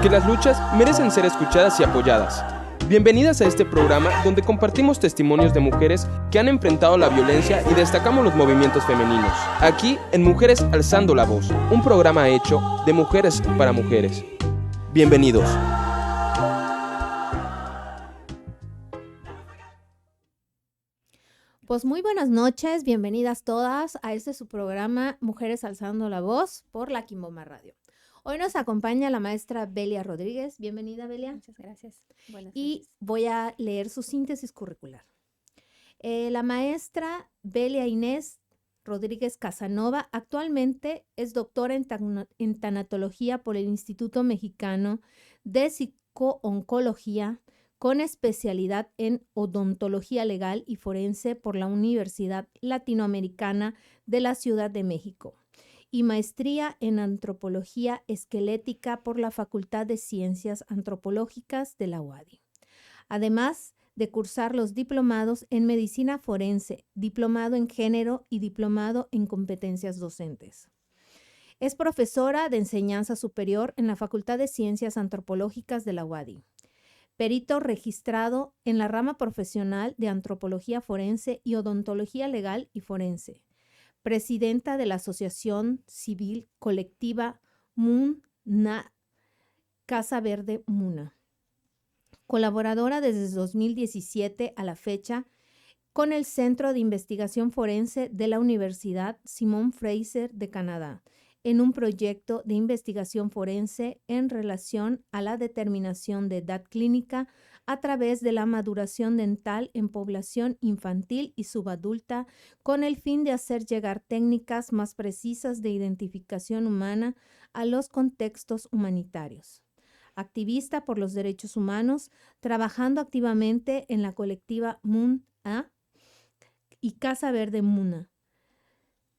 porque las luchas merecen ser escuchadas y apoyadas. Bienvenidas a este programa donde compartimos testimonios de mujeres que han enfrentado la violencia y destacamos los movimientos femeninos. Aquí en Mujeres Alzando la Voz, un programa hecho de mujeres para mujeres. Bienvenidos. Pues muy buenas noches, bienvenidas todas a este su programa Mujeres Alzando la Voz por la Quimbomba Radio. Hoy nos acompaña la maestra Belia Rodríguez. Bienvenida, Belia. Muchas gracias. Buenas y noches. Voy a leer su síntesis curricular. La maestra Belia Inés Rodríguez Casanova actualmente es doctora en tanatología por el Instituto Mexicano de Psico-Oncología, con especialidad en odontología legal y forense por la Universidad Latinoamericana de la Ciudad de México, y maestría en antropología esquelética por la Facultad de Ciencias Antropológicas de la UADY. Además de cursar los diplomados en medicina forense, diplomado en género y diplomado en competencias docentes. Es profesora de enseñanza superior en la Facultad de Ciencias Antropológicas de la UADY. Perito registrado en la rama profesional de antropología forense y odontología legal y forense. Presidenta de la Asociación Civil Colectiva MUNA, Casa Verde MUNA. Colaboradora desde 2017 a la fecha con el Centro de Investigación Forense de la Universidad Simon Fraser de Canadá, en un proyecto de investigación forense en relación a la determinación de edad clínica a través de la maduración dental en población infantil y subadulta, con el fin de hacer llegar técnicas más precisas de identificación humana a los contextos humanitarios. Activista por los derechos humanos, trabajando activamente en la colectiva MUNA y Casa Verde MUNA,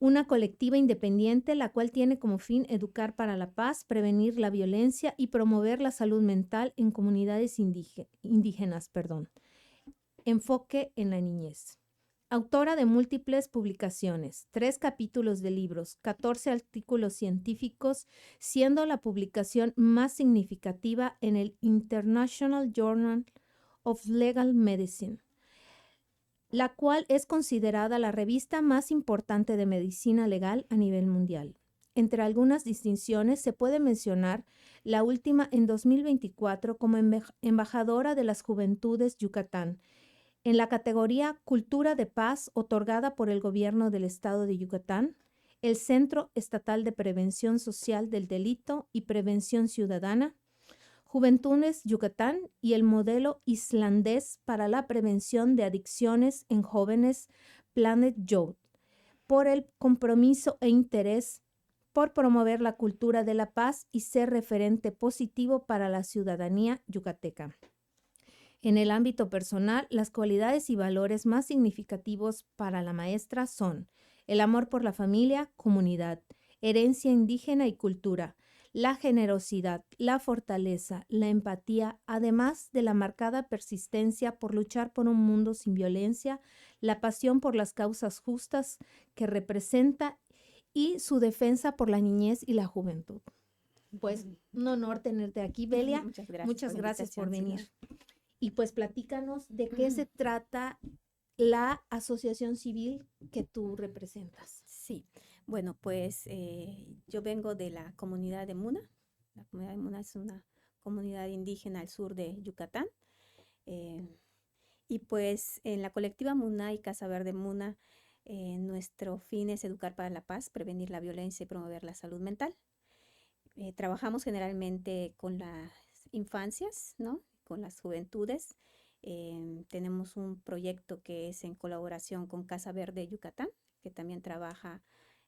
una colectiva independiente la cual tiene como fin educar para la paz, prevenir la violencia y promover la salud mental en comunidades indígenas. Enfoque en la niñez. Autora de múltiples publicaciones, 3 capítulos de libros, 14 artículos científicos, siendo la publicación más significativa en el International Journal of Legal Medicine, la cual es considerada la revista más importante de medicina legal a nivel mundial. Entre algunas distinciones se puede mencionar la última en 2024 como embajadora de las Juventudes Yucatán, en la categoría Cultura de Paz, otorgada por el Gobierno del Estado de Yucatán, el Centro Estatal de Prevención Social del Delito y Prevención Ciudadana, Juventudes Yucatán y el modelo islandés para la prevención de adicciones en jóvenes, Planet Youth, por el compromiso e interés por promover la cultura de la paz y ser referente positivo para la ciudadanía yucateca. En el ámbito personal, las cualidades y valores más significativos para la maestra son el amor por la familia, comunidad, herencia indígena y cultura, la generosidad, la fortaleza, la empatía, además de la marcada persistencia por luchar por un mundo sin violencia, la pasión por las causas justas que representa y su defensa por la niñez y la juventud. Pues un honor tenerte aquí, Belia. Muchas gracias por venir. Y pues platícanos de qué se trata la asociación civil que tú representas. Sí, bueno, pues yo vengo de la comunidad de Muna. La comunidad de Muna es una comunidad indígena al sur de Yucatán. Y pues en la colectiva Muna y Casa Verde Muna, nuestro fin es educar para la paz, prevenir la violencia y promover la salud mental. Trabajamos generalmente con las infancias, ¿no? Con las juventudes. Tenemos un proyecto que es en colaboración con Casa Verde Yucatán, que también trabaja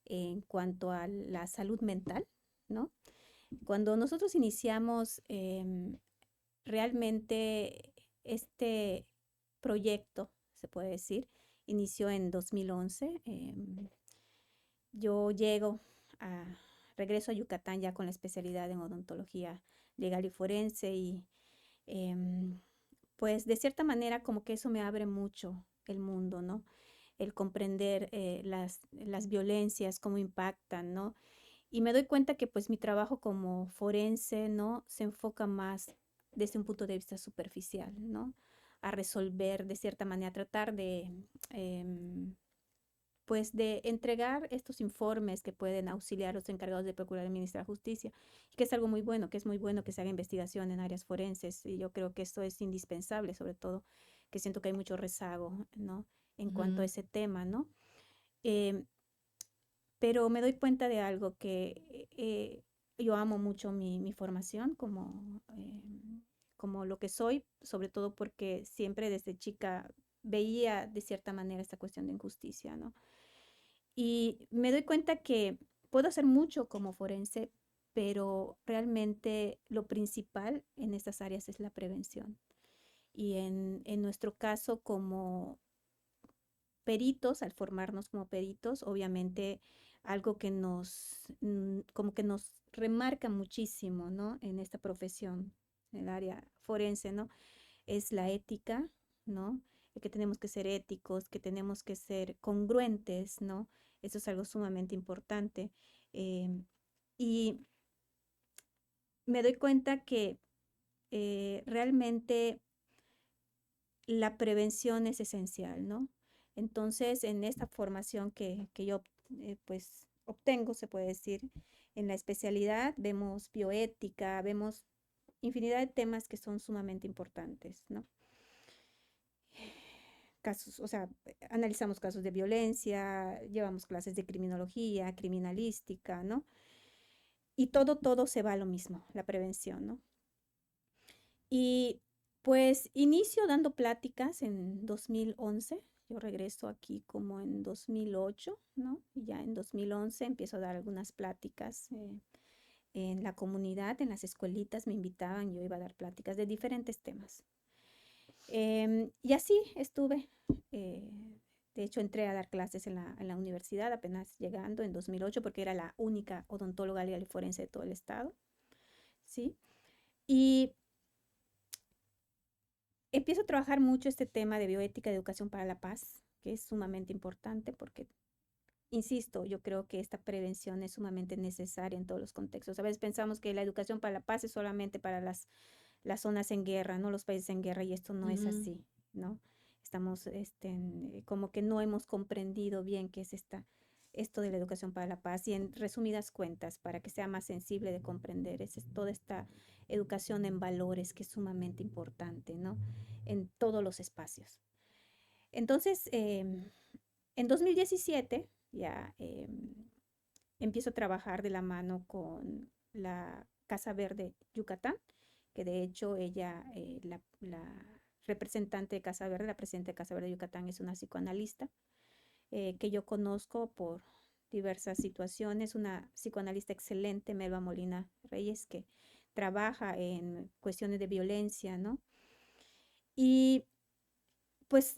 en cuanto a la salud mental, ¿no? Cuando nosotros iniciamos realmente este proyecto, se puede decir, inició en 2011. Yo regreso a Yucatán ya con la especialidad en odontología legal y forense y pues de cierta manera como que eso me abre mucho el mundo, ¿no? El comprender las violencias, cómo impactan, ¿no? Y me doy cuenta que pues mi trabajo como forense, ¿no? Se enfoca más desde un punto de vista superficial, ¿no? A resolver de cierta manera, tratar de, em, pues de entregar estos informes que pueden auxiliar a los encargados de procurar y administrar justicia, que es algo muy bueno, que es muy bueno que se haga investigación en áreas forenses, y yo creo que esto es indispensable, sobre todo que siento que hay mucho rezago, ¿no? En cuanto a Ujú. ese tema, ¿no? Em, pero me doy cuenta de algo que yo amo mucho mi formación como lo que soy, sobre todo porque siempre desde chica veía de cierta manera esta cuestión de injusticia, ¿no? Y me doy cuenta que puedo hacer mucho como forense, pero realmente lo principal en estas áreas es la prevención. Y en nuestro caso, como peritos, al formarnos como peritos, obviamente algo que como que nos remarca muchísimo, ¿no? En esta profesión, en el área forense, ¿no? Es la ética, ¿no? Que tenemos que ser éticos, que tenemos que ser congruentes, ¿no? Eso es algo sumamente importante. em, y me doy cuenta que realmente la prevención es esencial, ¿no? Entonces, en esta formación que yo pues obtengo, se puede decir, en la especialidad vemos bioética, vemos infinidad de temas que son sumamente importantes, ¿no? Casos, o sea, analizamos casos de violencia, llevamos clases de criminología, criminalística, ¿no? Y todo se va a lo mismo, la prevención, ¿no? Y pues inicio dando pláticas en 2011. Yo regreso aquí como en 2008, ¿no? Y ya en 2011 empiezo a dar algunas pláticas en la comunidad, en las escuelitas me invitaban, yo iba a dar pláticas de diferentes temas. Y así estuve. eh, de hecho, entré a dar clases en la universidad apenas llegando en 2008 porque era la única odontóloga legal y forense de todo el estado, ¿sí? Y empiezo a trabajar mucho este tema de bioética y educación para la paz, que es sumamente importante porque, insisto, yo creo que esta prevención es sumamente necesaria en todos los contextos. A veces pensamos que la educación para la paz es solamente para las zonas en guerra, ¿no? Los países en guerra, y esto no es Ujú. así, ¿no? Estamos, como que no hemos comprendido bien qué es esto de la educación para la paz, y en resumidas cuentas, para que sea más sensible de comprender, es toda esta educación en valores que es sumamente importante, ¿no? En todos los espacios. Entonces, en 2017 ya empiezo a trabajar de la mano con la Casa Verde Yucatán, que de hecho ella, la representante de Casa Verde, la presidenta de Casa Verde Yucatán, es una psicoanalista que yo conozco por diversas situaciones, una psicoanalista excelente, Melba Molina Reyes, que trabaja en cuestiones de violencia, ¿no? Y pues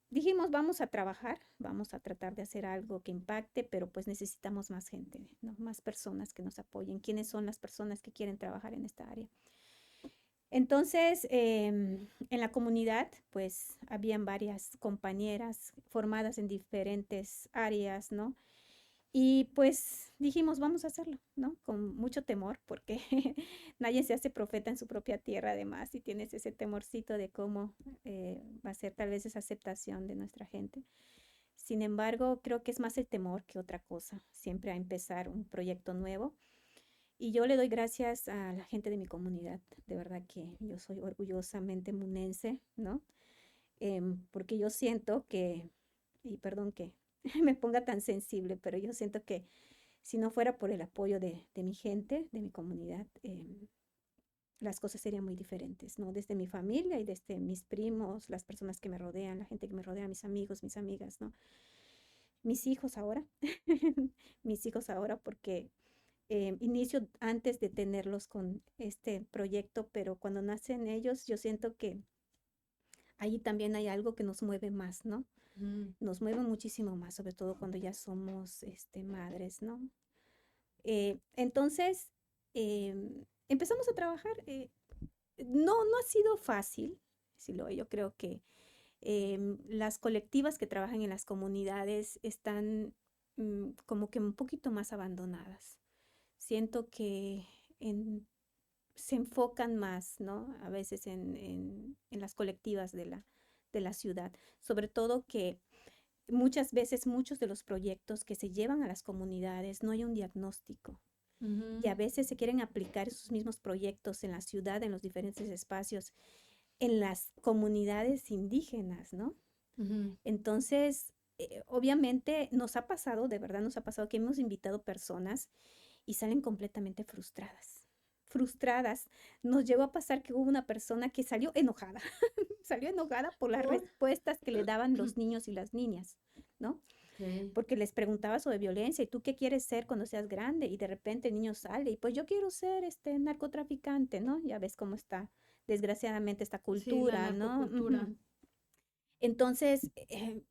dijimos, vamos a trabajar, vamos a tratar de hacer algo que impacte, pero pues necesitamos más gente, ¿no? Más personas que nos apoyen. ¿Quiénes son las personas que quieren trabajar en esta área? Entonces, en la comunidad, pues habían varias compañeras formadas en diferentes áreas, ¿no? Y pues dijimos, vamos a hacerlo, ¿no? Con mucho temor, porque nadie se hace profeta en su propia tierra, además, y tienes ese temorcito de cómo va a ser tal vez esa aceptación de nuestra gente. Sin embargo, creo que es más el temor que otra cosa, siempre a empezar un proyecto nuevo. Y yo le doy gracias a la gente de mi comunidad, de verdad que yo soy orgullosamente munense, ¿no? Porque yo siento que, y perdón que me ponga tan sensible, pero yo siento que si no fuera por el apoyo de mi gente, de mi comunidad, las cosas serían muy diferentes, ¿no? Desde mi familia y desde mis primos, las personas que me rodean, la gente que me rodea, mis amigos, mis amigas, ¿no? Mis hijos ahora, mis hijos ahora, porque inicio antes de tenerlos con este proyecto, pero cuando nacen ellos, yo siento que ahí también hay algo que nos mueve más, ¿no? Mm. Nos mueve muchísimo más, sobre todo cuando ya somos madres, ¿no? Entonces, empezamos a trabajar. No ha sido fácil, yo creo que las colectivas que trabajan en las comunidades están como que un poquito más abandonadas. siento que se enfocan más, ¿no? A veces en las colectivas de la ciudad. Sobre todo que muchas veces muchos de los proyectos que se llevan a las comunidades no hay un diagnóstico. Y a veces se quieren aplicar esos mismos proyectos en la ciudad, en los diferentes espacios, en las comunidades indígenas, ¿no? Entonces, obviamente nos ha pasado, de verdad nos ha pasado que hemos invitado personas y salen completamente frustradas. Frustradas. Nos llegó a pasar que hubo una persona que salió enojada, salió enojada por las respuestas que le daban los niños y las niñas, ¿no? Porque les preguntaba sobre violencia, ¿y tú qué quieres ser cuando seas grande? Y de repente el niño sale, y pues yo quiero ser narcotraficante, ¿no? Ya ves cómo está, desgraciadamente, esta cultura, ¿no? narcocultura. Entonces,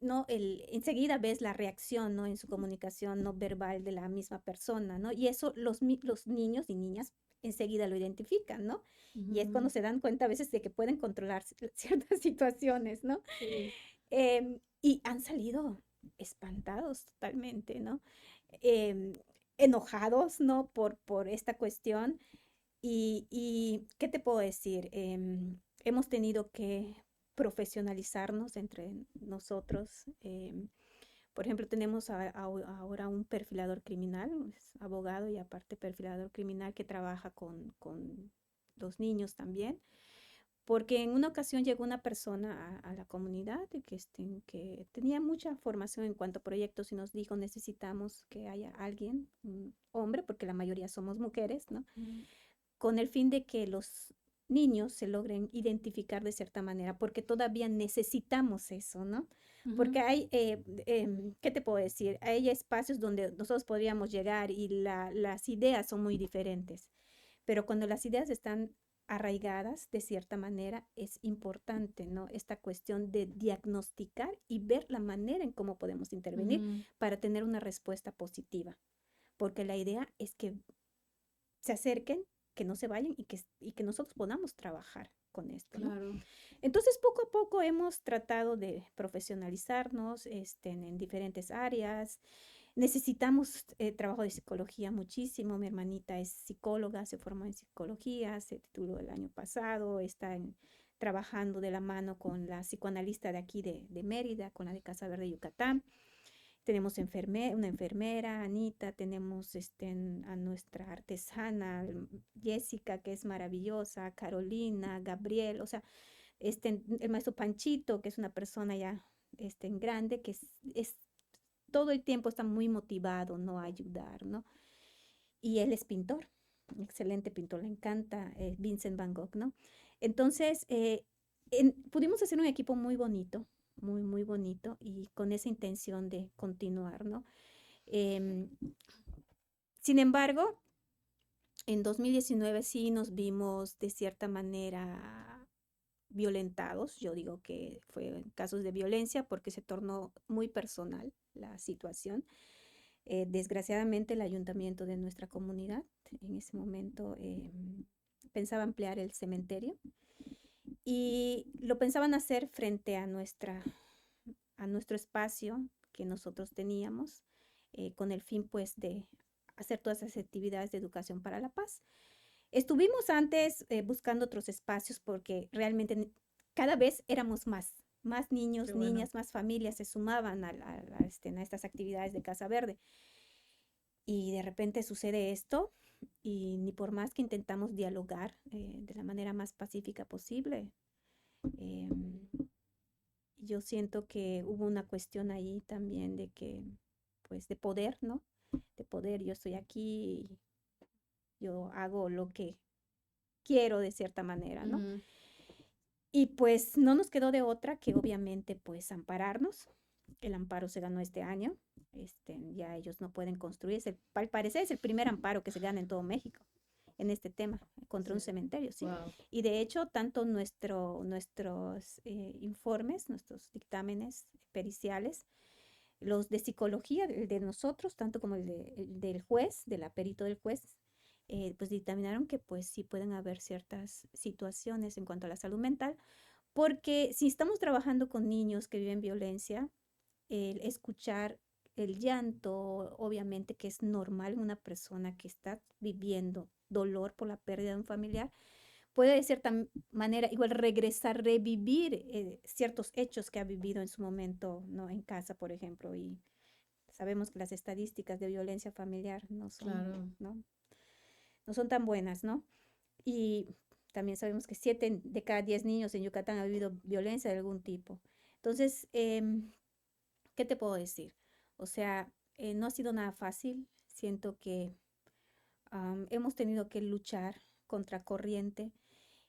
¿no? Enseguida ves la reacción, ¿no? En su comunicación no verbal de la misma persona, ¿no? Y eso los niños y niñas enseguida lo identifican, ¿no? Y es cuando se dan cuenta a veces de que pueden controlar ciertas situaciones, ¿no? Sí. Y han salido espantados totalmente, ¿no? Em, enojados, ¿no? Por esta cuestión. Y ¿qué te puedo decir? Hemos tenido que profesionalizarnos entre nosotros. Por ejemplo, tenemos ahora un perfilador criminal, es abogado y aparte perfilador criminal que trabaja con los niños también. Porque en una ocasión llegó una persona a la comunidad que tenía mucha formación en cuanto a proyectos y nos dijo, necesitamos que haya alguien, un hombre, porque la mayoría somos mujeres, ¿no? Con el fin de que los niños se logren identificar de cierta manera, porque todavía necesitamos eso, ¿no? Porque hay, ¿qué te puedo decir? Hay espacios donde nosotros podríamos llegar y las ideas son muy diferentes, pero cuando las ideas están arraigadas de cierta manera, es importante, ¿no? Esta cuestión de diagnosticar y ver la manera en cómo podemos intervenir para tener una respuesta positiva, porque la idea es que se acerquen, que no se vayan y que nosotros podamos trabajar con esto, ¿no? Claro. Entonces, poco a poco hemos tratado de profesionalizarnos en diferentes áreas. Necesitamos trabajo de psicología muchísimo. Mi hermanita es psicóloga, se formó en psicología, se tituló el año pasado, está trabajando de la mano con la psicoanalista de aquí de Mérida, con la de Casa Verde, Yucatán. Tenemos una enfermera, Anita, tenemos a nuestra artesana, Jessica, que es maravillosa, Carolina, Gabriel, o sea, el maestro Panchito, que es una persona ya en grande, que es todo el tiempo está muy motivado, ¿no? A ayudar, ¿no? Y él es pintor, un excelente pintor, le encanta Vincent Van Gogh, ¿no? Entonces, pudimos hacer un equipo muy bonito, muy, muy bonito, y con esa intención de continuar, ¿no? Sin embargo, en 2019 sí nos vimos de cierta manera violentados. Yo digo que fue casos de violencia porque se tornó muy personal la situación. Desgraciadamente el ayuntamiento de nuestra comunidad en ese momento pensaba ampliar el cementerio y lo pensaban hacer frente a nuestro espacio que nosotros teníamos con el fin pues de hacer todas esas actividades de educación para la paz. Estuvimos antes buscando otros espacios porque realmente cada vez éramos más niños, niñas, más familias se sumaban a estas actividades de Casa Verde. Y de repente sucede esto y ni por más que intentamos dialogar de la manera más pacífica posible, yo siento que hubo una cuestión ahí también de que, pues, de poder, ¿no? De poder, yo estoy aquí, yo hago lo que quiero de cierta manera, ¿no? Y pues no nos quedó de otra que obviamente pues ampararnos. El amparo se ganó este año. Ya ellos no pueden construir. Al parecer es el primer amparo que se gana en todo México en este tema, contra un cementerio, ¿sí? Wow. Y de hecho, tanto nuestros informes, nuestros dictámenes periciales, los de psicología, el de nosotros, tanto como el del juez, del perito del juez, pues dictaminaron que pues sí pueden haber ciertas situaciones en cuanto a la salud mental, porque si estamos trabajando con niños que viven violencia, el escuchar el llanto, obviamente que es normal en una persona que está viviendo dolor por la pérdida de un familiar, puede de cierta manera igual regresar, revivir ciertos hechos que ha vivido en su momento, ¿no? En casa, por ejemplo, y sabemos que las estadísticas de violencia familiar no son, Claro. ¿no? No son tan buenas, ¿no? Y también sabemos que 7 de cada 10 niños en Yucatán ha vivido violencia de algún tipo. Entonces, ¿qué te puedo decir? O sea, no ha sido nada fácil. Siento que hemos tenido que luchar contra corriente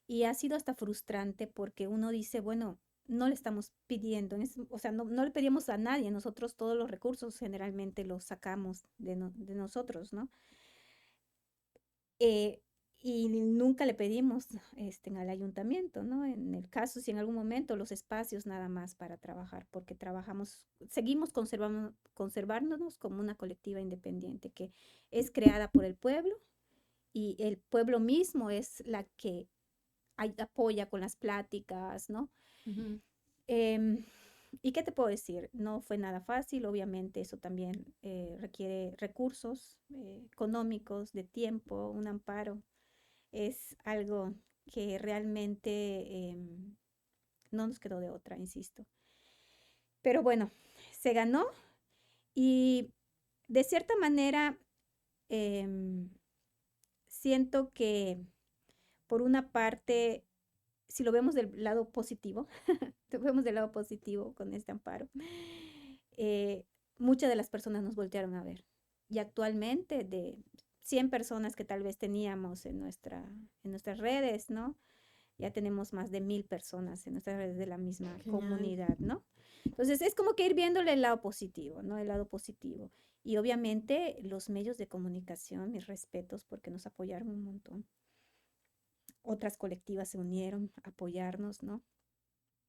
y ha sido hasta frustrante porque uno dice, bueno, no le estamos pidiendo, o sea, no le pedimos a nadie, nosotros todos los recursos generalmente los sacamos de nosotros, ¿no? Eh, y nunca le pedimos al ayuntamiento, ¿no? En el caso, si en algún momento los espacios nada más para trabajar, porque seguimos conservándonos como una colectiva independiente que es creada por el pueblo y el pueblo mismo es la que apoya con las pláticas, ¿no? Ujú. Em, ¿Y qué te puedo decir? No fue nada fácil, obviamente eso también requiere recursos económicos, de tiempo, un amparo. Es algo que realmente no nos quedó de otra, insisto. Pero bueno, se ganó y de cierta manera em, siento que por una parte, si lo vemos del lado positivo, lo vemos del lado positivo con este amparo, eh, muchas de las personas nos voltearon a ver. Y actualmente de 100 personas que tal vez teníamos en nuestras redes, ¿no? Ya tenemos más de 1000 personas en nuestras redes de la misma Genial. comunidad, ¿no? Entonces es como que ir viéndole el lado positivo, ¿no? El lado positivo. Y obviamente los medios de comunicación, mis respetos, porque nos apoyaron un montón. Otras colectivas se unieron a apoyarnos, ¿no?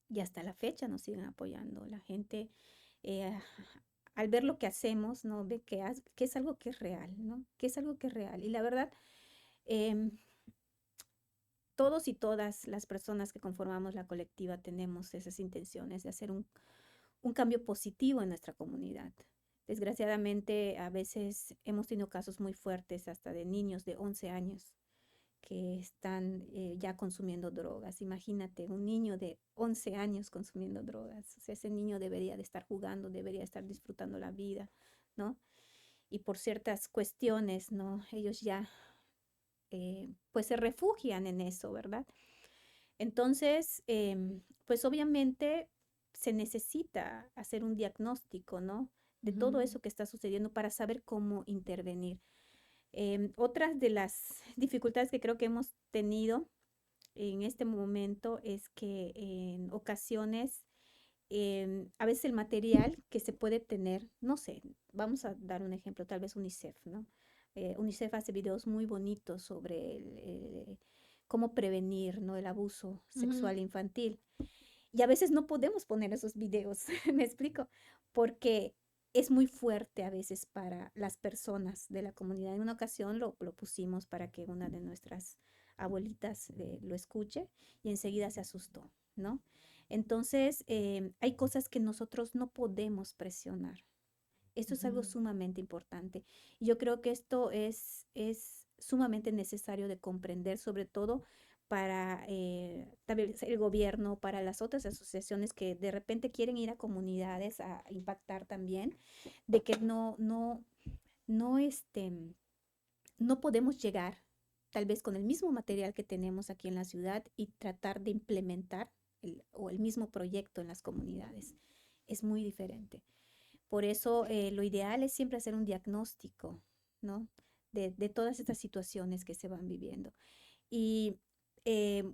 Y hasta la fecha nos siguen apoyando. La gente, eh, al ver lo que hacemos, ¿no? Ve que es algo que es real, ¿no? Que es algo que es real. Y la verdad, em, todos y todas las personas que conformamos la colectiva tenemos esas intenciones de hacer un cambio positivo en nuestra comunidad. Desgraciadamente, a veces hemos tenido casos muy fuertes, hasta de niños de 11 años que están ya consumiendo drogas. Imagínate, un niño de 11 años consumiendo drogas. O sea, ese niño debería de estar jugando, debería estar disfrutando la vida, ¿no? Y por ciertas cuestiones, ¿no? Ellos ya, pues se refugian en eso, ¿verdad? Entonces, pues obviamente se necesita hacer un diagnóstico, ¿no? De todo Ujú. eso que está sucediendo para saber cómo intervenir. Otras de las dificultades que creo que hemos tenido en este momento es que en ocasiones, a veces el material que se puede tener, no sé, vamos a dar un ejemplo, tal vez UNICEF, ¿no? UNICEF hace videos muy bonitos sobre cómo prevenir, ¿no? El abuso Ujú. sexual infantil. Y a veces no podemos poner esos videos, ¿me explico? Porque es muy fuerte a veces para las personas de la comunidad. En una ocasión lo pusimos para que una de nuestras abuelitas lo escuche y enseguida se asustó, ¿no? Entonces, hay cosas que nosotros no podemos presionar. Esto es algo Ujú. sumamente importante. Y yo creo que esto es sumamente necesario de comprender, sobre todo para tal vez el gobierno, para las otras asociaciones que de repente quieren ir a comunidades a impactar también, de que no, no podemos llegar tal vez con el mismo material que tenemos aquí en la ciudad y tratar de implementar o el mismo proyecto en las comunidades. Es muy diferente. Por eso lo ideal es siempre hacer un diagnóstico, ¿no? De todas estas situaciones que se van viviendo. Y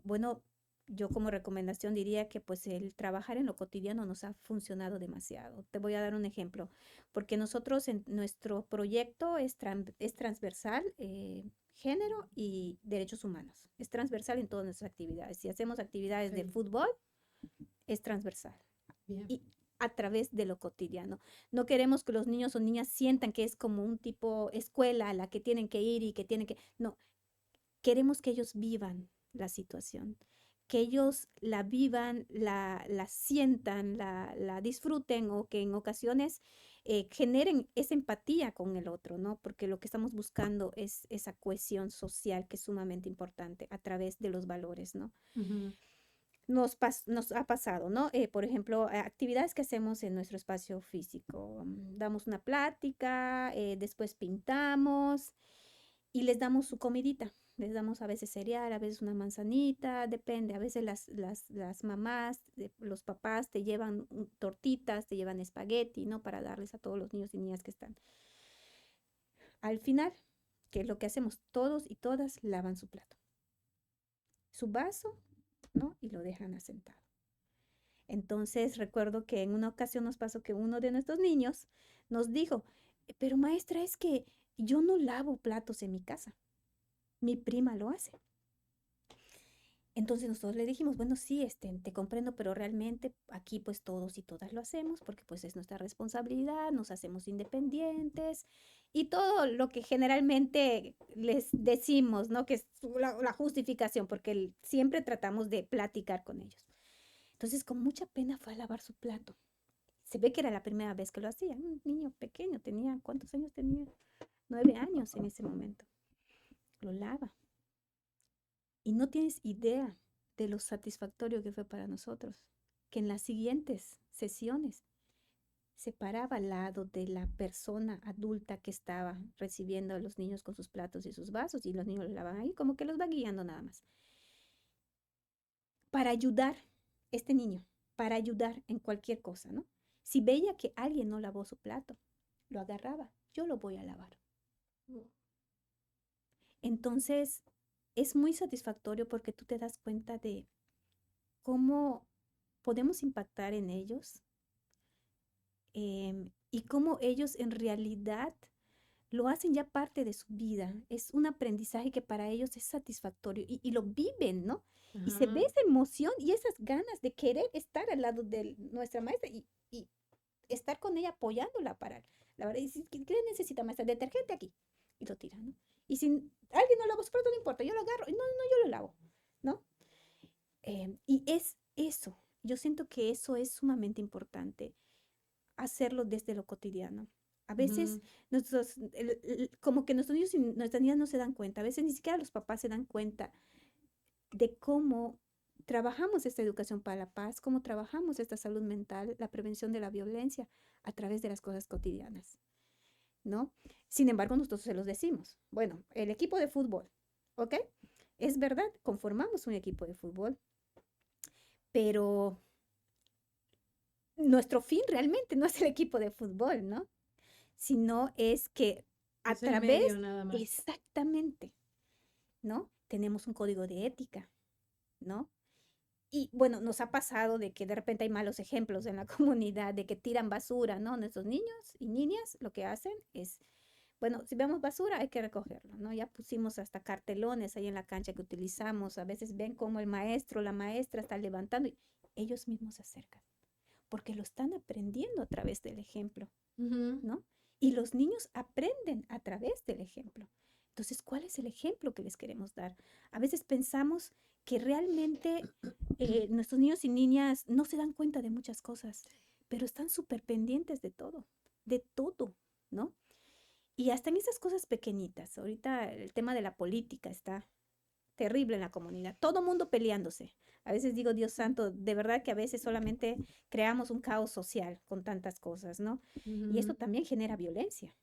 bueno, yo como recomendación diría que pues el trabajar en lo cotidiano nos ha funcionado demasiado. Te voy a dar un ejemplo, porque nosotros en nuestro proyecto es transversal, género y derechos humanos. Es transversal en todas nuestras actividades. Si hacemos actividades de Ok. fútbol, es transversal Bien. y a través de lo cotidiano. No queremos que los niños o niñas sientan que es como un tipo escuela a la que tienen que ir y que tienen que... No, queremos que ellos vivan la situación, que ellos la vivan, la sientan, la disfruten o que en ocasiones generen esa empatía con el otro, ¿no? Porque lo que estamos buscando es esa cohesión social que es sumamente importante a través de los valores, ¿no? Ujú. Nos ha pasado, ¿no? Por ejemplo, actividades que hacemos en nuestro espacio físico. Damos una plática, después pintamos y les damos su comidita. Les damos a veces cereal, a veces una manzanita, depende. A veces las mamás, los papás te llevan tortitas, te llevan espagueti, ¿no? Para darles a todos los niños y niñas que están. Al final, ¿qué es lo que hacemos? Todos y todas lavan su plato, su vaso, ¿no? Y lo dejan asentado. Entonces recuerdo que en una ocasión nos pasó que uno de nuestros niños nos dijo, pero maestra, es que yo no lavo platos en mi casa, mi prima lo hace. Entonces nosotros le dijimos, bueno, sí, te comprendo, pero realmente aquí pues todos y todas lo hacemos porque pues es nuestra responsabilidad, nos hacemos independientes y todo lo que generalmente les decimos, ¿no? Que es la justificación, porque siempre tratamos de platicar con ellos. Entonces con mucha pena fue a lavar su plato. Se ve que era la primera vez que lo hacía. Un niño pequeño, tenía, ¿cuántos años tenía? 9 años en ese momento. Lo lava. Y no tienes idea de lo satisfactorio que fue para nosotros, que en las siguientes sesiones se paraba al lado de la persona adulta que estaba recibiendo a los niños con sus platos y sus vasos, y los niños lo lavaban ahí, como que los va guiando nada más. Para ayudar, este niño, para ayudar en cualquier cosa, ¿no? Si veía que alguien no lavó su plato, lo agarraba, yo lo voy a lavar. Entonces, es muy satisfactorio porque tú te das cuenta de cómo podemos impactar en ellos, y cómo ellos en realidad lo hacen ya parte de su vida. Es un aprendizaje que para ellos es satisfactorio y lo viven, ¿no? Y se ve Ajá. esa emoción y esas ganas de querer estar al lado de nuestra maestra y estar con ella apoyándola para la verdad. Y si, ¿qué necesita, maestra? Detergente aquí. Y lo tira, ¿no? Y si alguien no lava su plato, no importa, yo lo agarro. No, no, yo lo lavo, ¿no? Y es eso. Yo siento que eso es sumamente importante, hacerlo desde lo cotidiano. A veces, Ujú. como que nuestros niños y nuestras niñas no se dan cuenta, a veces ni siquiera los papás se dan cuenta de cómo trabajamos esta educación para la paz, cómo trabajamos esta salud mental, la prevención de la violencia a través de las cosas cotidianas, ¿no? Sin embargo, nosotros se los decimos. Bueno, el equipo de fútbol, ¿ok? Es verdad, conformamos un equipo de fútbol, pero nuestro fin realmente no es el equipo de fútbol, ¿no? Sino es que a Es el través, medio nada más. exactamente, ¿no? Tenemos un código de ética, ¿no? Y bueno, nos ha pasado de que de repente hay malos ejemplos en la comunidad, de que tiran basura, ¿no? Nuestros niños y niñas lo que hacen es, bueno, si vemos basura hay que recogerlo, ¿no? Ya pusimos hasta cartelones ahí en la cancha que utilizamos, a veces ven como el maestro, la maestra está levantando y ellos mismos se acercan, porque lo están aprendiendo a través del ejemplo, Ujú. ¿no? Y los niños aprenden a través del ejemplo. Entonces, ¿cuál es el ejemplo que les queremos dar? A veces pensamos que realmente nuestros niños y niñas no se dan cuenta de muchas cosas, pero están súper pendientes de todo, ¿no? Y hasta en esas cosas pequeñitas. Ahorita el tema de la política está terrible en la comunidad. Todo mundo peleándose. A veces digo, Dios santo, de verdad que a veces solamente creamos un caos social con tantas cosas, ¿no? Y esto Ujú. también genera violencia.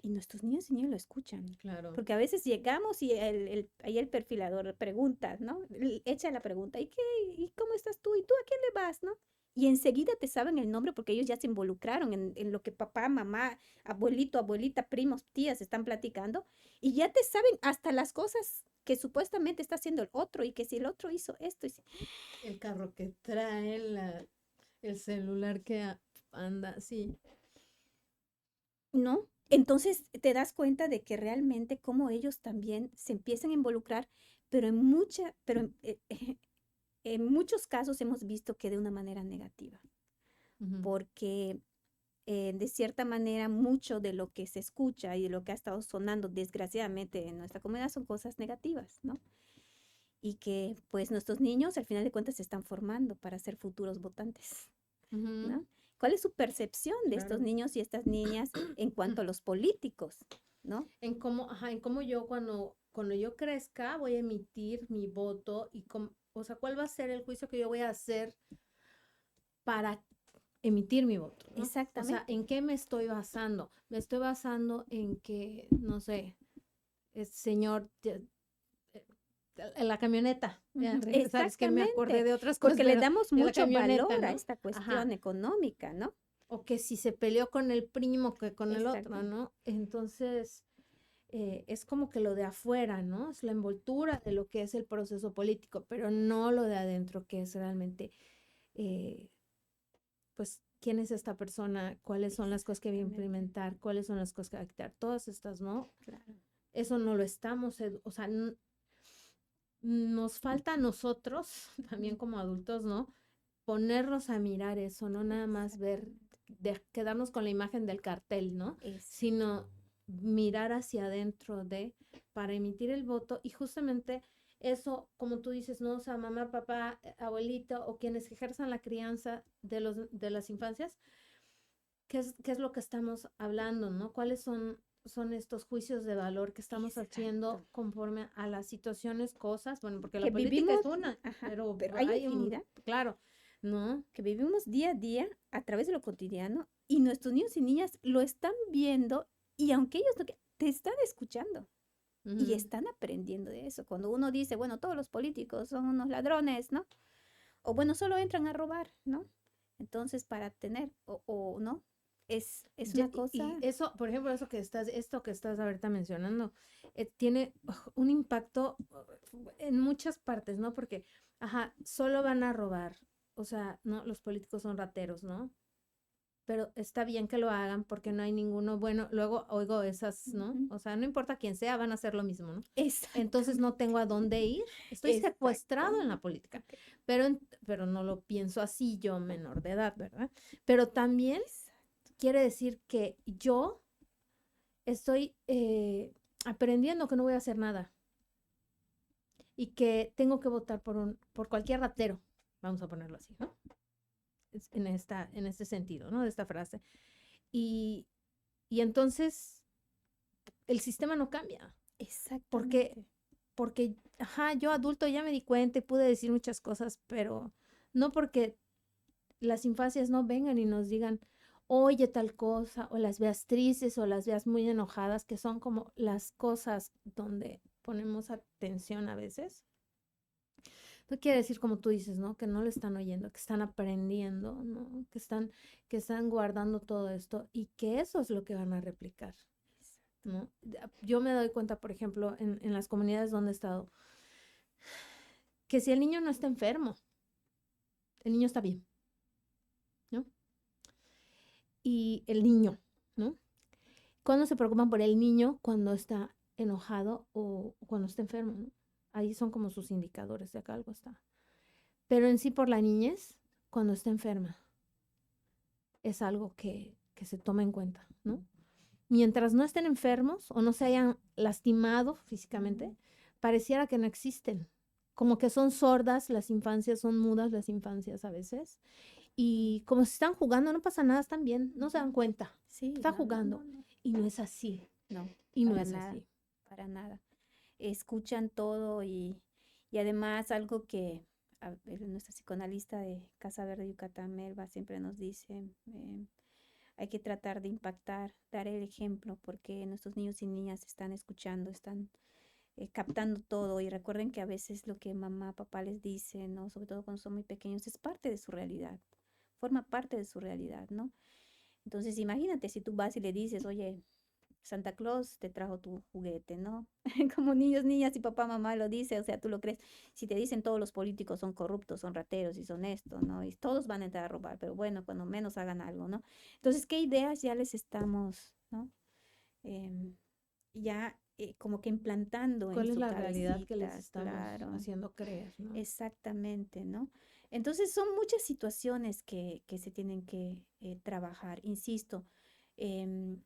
Y nuestros niños y niñas lo escuchan. Claro. Porque a veces llegamos y ahí el perfilador pregunta, ¿no? Echa la pregunta, ¿y qué? ¿Y cómo estás tú? ¿Y tú a quién le vas, no? Y enseguida te saben el nombre porque ellos ya se involucraron en lo que papá, mamá, abuelito, abuelita, primos, tías están platicando. Y ya te saben hasta las cosas que supuestamente está haciendo el otro y que si el otro hizo esto. El carro que trae, el celular que anda, sí. ¿No? Entonces te das cuenta de que realmente como ellos también se empiezan a involucrar, pero en muchos casos hemos visto que de una manera negativa, Ujú. porque de cierta manera mucho de lo que se escucha y de lo que ha estado sonando desgraciadamente en nuestra comunidad son cosas negativas, ¿no? Y que pues nuestros niños al final de cuentas se están formando para ser futuros votantes, Ujú. ¿no? cuál es su percepción de estos Claro. niños y estas niñas en cuanto a los políticos, ¿no? En cómo yo cuando yo crezca voy a emitir mi voto y o sea, cuál va a ser el juicio que yo voy a hacer para emitir mi voto, ¿no? O sea, Exactamente. ¿en qué me estoy basando? Me estoy basando en que, no sé, el señor, en la camioneta, Ujú, regresar, es que me acordé exactamente, de otras cosas, porque le pero damos de la mucho camioneta, valor a ¿no? esta Ajá. cuestión económica, ¿no? O que si se peleó con el primo que con el otro, Exacto. ¿no? Entonces, es como que lo de afuera, ¿no? Es la envoltura de lo que es el proceso político, pero no lo de adentro, que es realmente, eh, pues, quién es esta persona, cuáles son las cosas que voy a Exactamente, implementar, cuáles son las cosas que voy a quitar, todas estas, ¿no? claro. Eso no lo estamos, o sea, nos falta a nosotros, también como adultos, ¿no? Ponernos a mirar eso, no nada más ver, Exactamente. quedarnos con la imagen del cartel, ¿no? Exacto. Sino mirar hacia adentro para emitir el voto y justamente eso, como tú dices, ¿no? O sea, mamá, papá, abuelito o quienes ejerzan la crianza de las infancias, qué es lo que estamos hablando, ¿no? ¿Cuáles son estos juicios de valor que estamos haciendo Exacto. conforme a las situaciones, cosas? Bueno, porque Que la política vivimos, es una, ajá, pero pero hay hay infinidad, claro, ¿no? que vivimos día a día a través de lo cotidiano y nuestros niños y niñas lo están viendo y aunque ellos no, te están escuchando y Ujú. están aprendiendo de eso. Cuando uno dice, bueno, todos los políticos son unos ladrones, ¿no? O bueno, solo entran a robar, ¿no? Entonces, para tener, o no, es una Y cosa, eso, por ejemplo, esto que estás ahorita mencionando, tiene un impacto en muchas partes, ¿no? Porque, ajá, solo van a robar, o sea, no, los políticos son rateros, ¿no? Pero está bien que lo hagan porque no hay ninguno bueno. Luego oigo esas, ¿no? ujú, O sea, no importa quién sea, van a hacer lo mismo, ¿no? Entonces exactamente, no tengo a dónde ir. Estoy secuestrado en la exactamente. política, Ok, pero no lo pienso así yo, menor de edad, ¿verdad? Pero también exacto, quiere decir que yo estoy aprendiendo que no voy a hacer nada y que tengo que votar por cualquier ratero, vamos a ponerlo así, ¿no? En este sentido, ¿no? De esta frase. Y, y entonces el sistema no cambia, porque, exactamente. ajá, yo adulto ya me di cuenta y pude decir muchas cosas, pero no porque las infancias no vengan y nos digan, oye tal cosa, o las veas tristes o las veas muy enojadas, que son como las cosas donde ponemos atención a veces. No quiere decir, como tú dices, ¿no? Que no lo están oyendo, que están aprendiendo, ¿no? Que están guardando todo esto y que eso es lo que van a replicar, ¿no? Yo me doy cuenta, por ejemplo, en las comunidades donde he estado, que si el niño no está enfermo, el niño está bien, ¿no? Y el niño, ¿no? ¿Cuándo se preocupan por el niño? Cuando está enojado o cuando está enfermo, ¿no? Ahí son como sus indicadores de que algo está. Pero en sí por la niñez, cuando está enferma, es algo que se toma en cuenta, ¿no? Mientras no estén enfermos o no se hayan lastimado físicamente, Ujú, pareciera que no existen. Como que son sordas las infancias, son mudas las infancias a veces. Y como si están jugando, no pasa nada, están bien, no se dan ujú. cuenta. Sí, Están no, no, no, jugando. no, Y no es así. no, Y no para es nada, así. para nada. Escuchan todo y además algo que nuestra psicoanalista de Casa Verde Yucatán, Melba, siempre nos dice, hay que tratar de impactar, dar el ejemplo, porque nuestros niños y niñas están escuchando, están captando todo y recuerden que a veces lo que mamá, papá les dice, ¿no? Sobre todo cuando son muy pequeños, es parte de su realidad, forma parte de su realidad, ¿no? Entonces imagínate si tú vas y le dices, oye, Santa Claus te trajo tu juguete, ¿no? Como niños, niñas y papá, mamá lo dice, o sea, tú lo crees. Si te dicen todos los políticos son corruptos, son rateros y son esto, ¿no? Y todos van a entrar a robar, pero bueno, cuando menos hagan algo, ¿no? Entonces, ¿qué ideas ya les estamos, ¿no? Em, ya como que implantando en ¿Cuál es su la realidad que les cabecita, estamos claro, haciendo creer, ¿no? exactamente, ¿no? Entonces son muchas situaciones que se tienen que trabajar, insisto, em,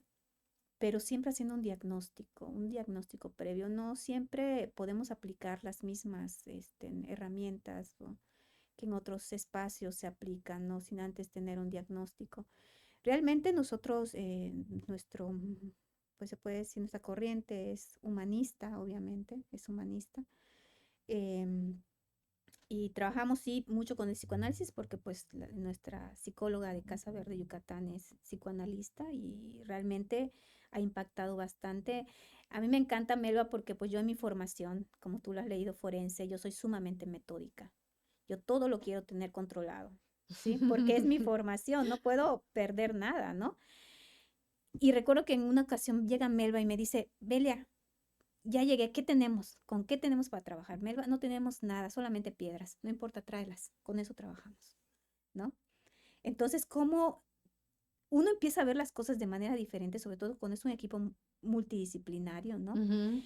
pero siempre haciendo un diagnóstico previo. No siempre podemos aplicar las mismas herramientas que en otros espacios se aplican, ¿no? Sin antes tener un diagnóstico. Realmente nosotros, pues se puede decir, nuestra corriente es humanista, obviamente, es humanista. em, y trabajamos, sí, mucho con el psicoanálisis porque pues nuestra psicóloga de Casa Verde, Yucatán, es psicoanalista y realmente ha impactado bastante. A mí me encanta Melba porque pues yo en mi formación, como tú lo has leído, forense, yo soy sumamente metódica. Yo todo lo quiero tener controlado, ¿sí? Porque es mi formación, no puedo perder nada, ¿no? Y recuerdo que en una ocasión llega Melba y me dice, Belia, ya llegué, ¿qué tenemos? ¿Con qué tenemos para trabajar? Melba, no tenemos nada, solamente piedras, no importa, tráelas, con eso trabajamos, ¿no? Entonces, ¿cómo uno empieza a ver las cosas de manera diferente, sobre todo cuando es un equipo multidisciplinario, ¿no? Ujú.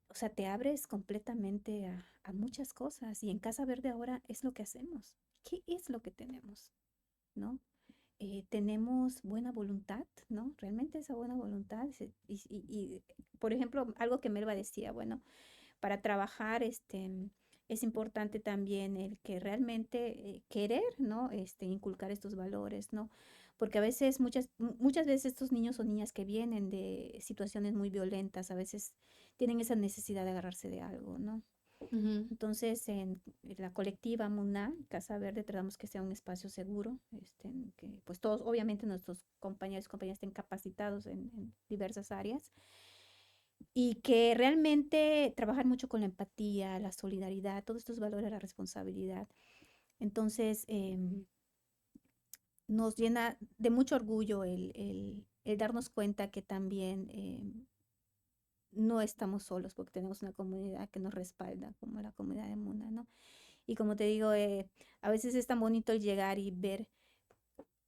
O sea, te abres completamente a muchas cosas y en Casa Verde ahora es lo que hacemos. ¿Qué es lo que tenemos? ¿No? Tenemos buena voluntad, ¿no? Realmente esa buena voluntad. Por ejemplo, algo que Melba decía, bueno, para trabajar es importante también el que realmente querer, ¿no? Inculcar estos valores, ¿no? Porque a veces, muchas veces estos niños o niñas que vienen de situaciones muy violentas, a veces tienen esa necesidad de agarrarse de algo, ¿no? Ujú. Entonces, en la colectiva MUNA, Casa Verde, tratamos que sea un espacio seguro, en que pues todos, obviamente nuestros compañeros y compañeras estén capacitados en diversas áreas y que realmente trabajar mucho con la empatía, la solidaridad, todos estos valores, la responsabilidad. Entonces, nos llena de mucho orgullo el darnos cuenta que también no estamos solos porque tenemos una comunidad que nos respalda, como la comunidad de Muna, ¿no? Y como te digo, a veces es tan bonito el llegar y ver,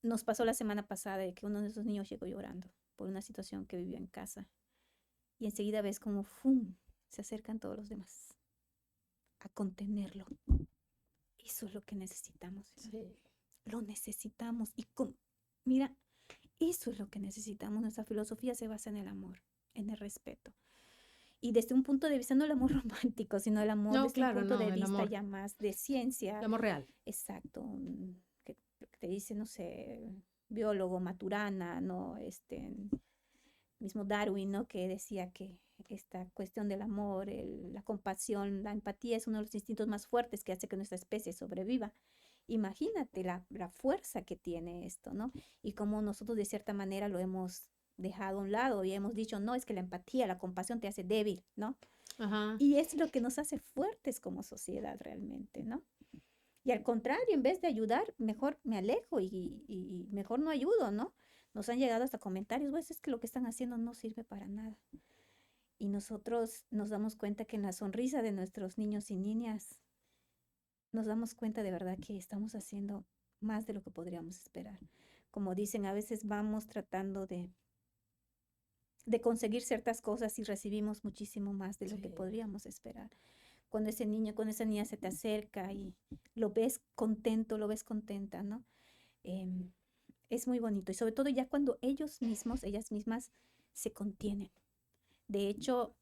nos pasó la semana pasada de que uno de esos niños llegó llorando por una situación que vivió en casa y enseguida ves como, ¡fum!, se acercan todos los demás a contenerlo. Eso es lo que necesitamos. Sí. Lo necesitamos. Mira, eso es lo que necesitamos. Nuestra filosofía se basa en el amor, en el respeto. Y desde un punto de vista, no el amor romántico, sino el amor No, desde claro, un punto no, de el vista amor, ya más de el ciencia. amor real. Exacto. Que te dice, no sé, biólogo, Maturana, ¿no? Mismo Darwin, ¿no? Que decía que esta cuestión del amor, la compasión, la empatía es uno de los instintos más fuertes que hace que nuestra especie sobreviva. Imagínate la fuerza que tiene esto, ¿no? Y cómo nosotros de cierta manera lo hemos dejado a un lado y hemos dicho, no, es que la empatía, la compasión te hace débil, ¿no? Ajá. Y es lo que nos hace fuertes como sociedad realmente, ¿no? Y al contrario, en vez de ayudar, mejor me alejo y mejor no ayudo, ¿no? Nos han llegado hasta comentarios, pues es que lo que están haciendo no sirve para nada. Y nosotros nos damos cuenta que en la sonrisa de nuestros niños y niñas, nos damos cuenta de verdad que estamos haciendo más de lo que podríamos esperar. Como dicen, a veces vamos tratando de conseguir ciertas cosas y recibimos muchísimo más de lo que Sí. podríamos esperar. Cuando ese niño, cuando esa niña se te acerca y lo ves contento, lo ves contenta, ¿no? Em, es muy bonito y sobre todo ya cuando ellos mismos, ellas mismas se contienen. De hecho,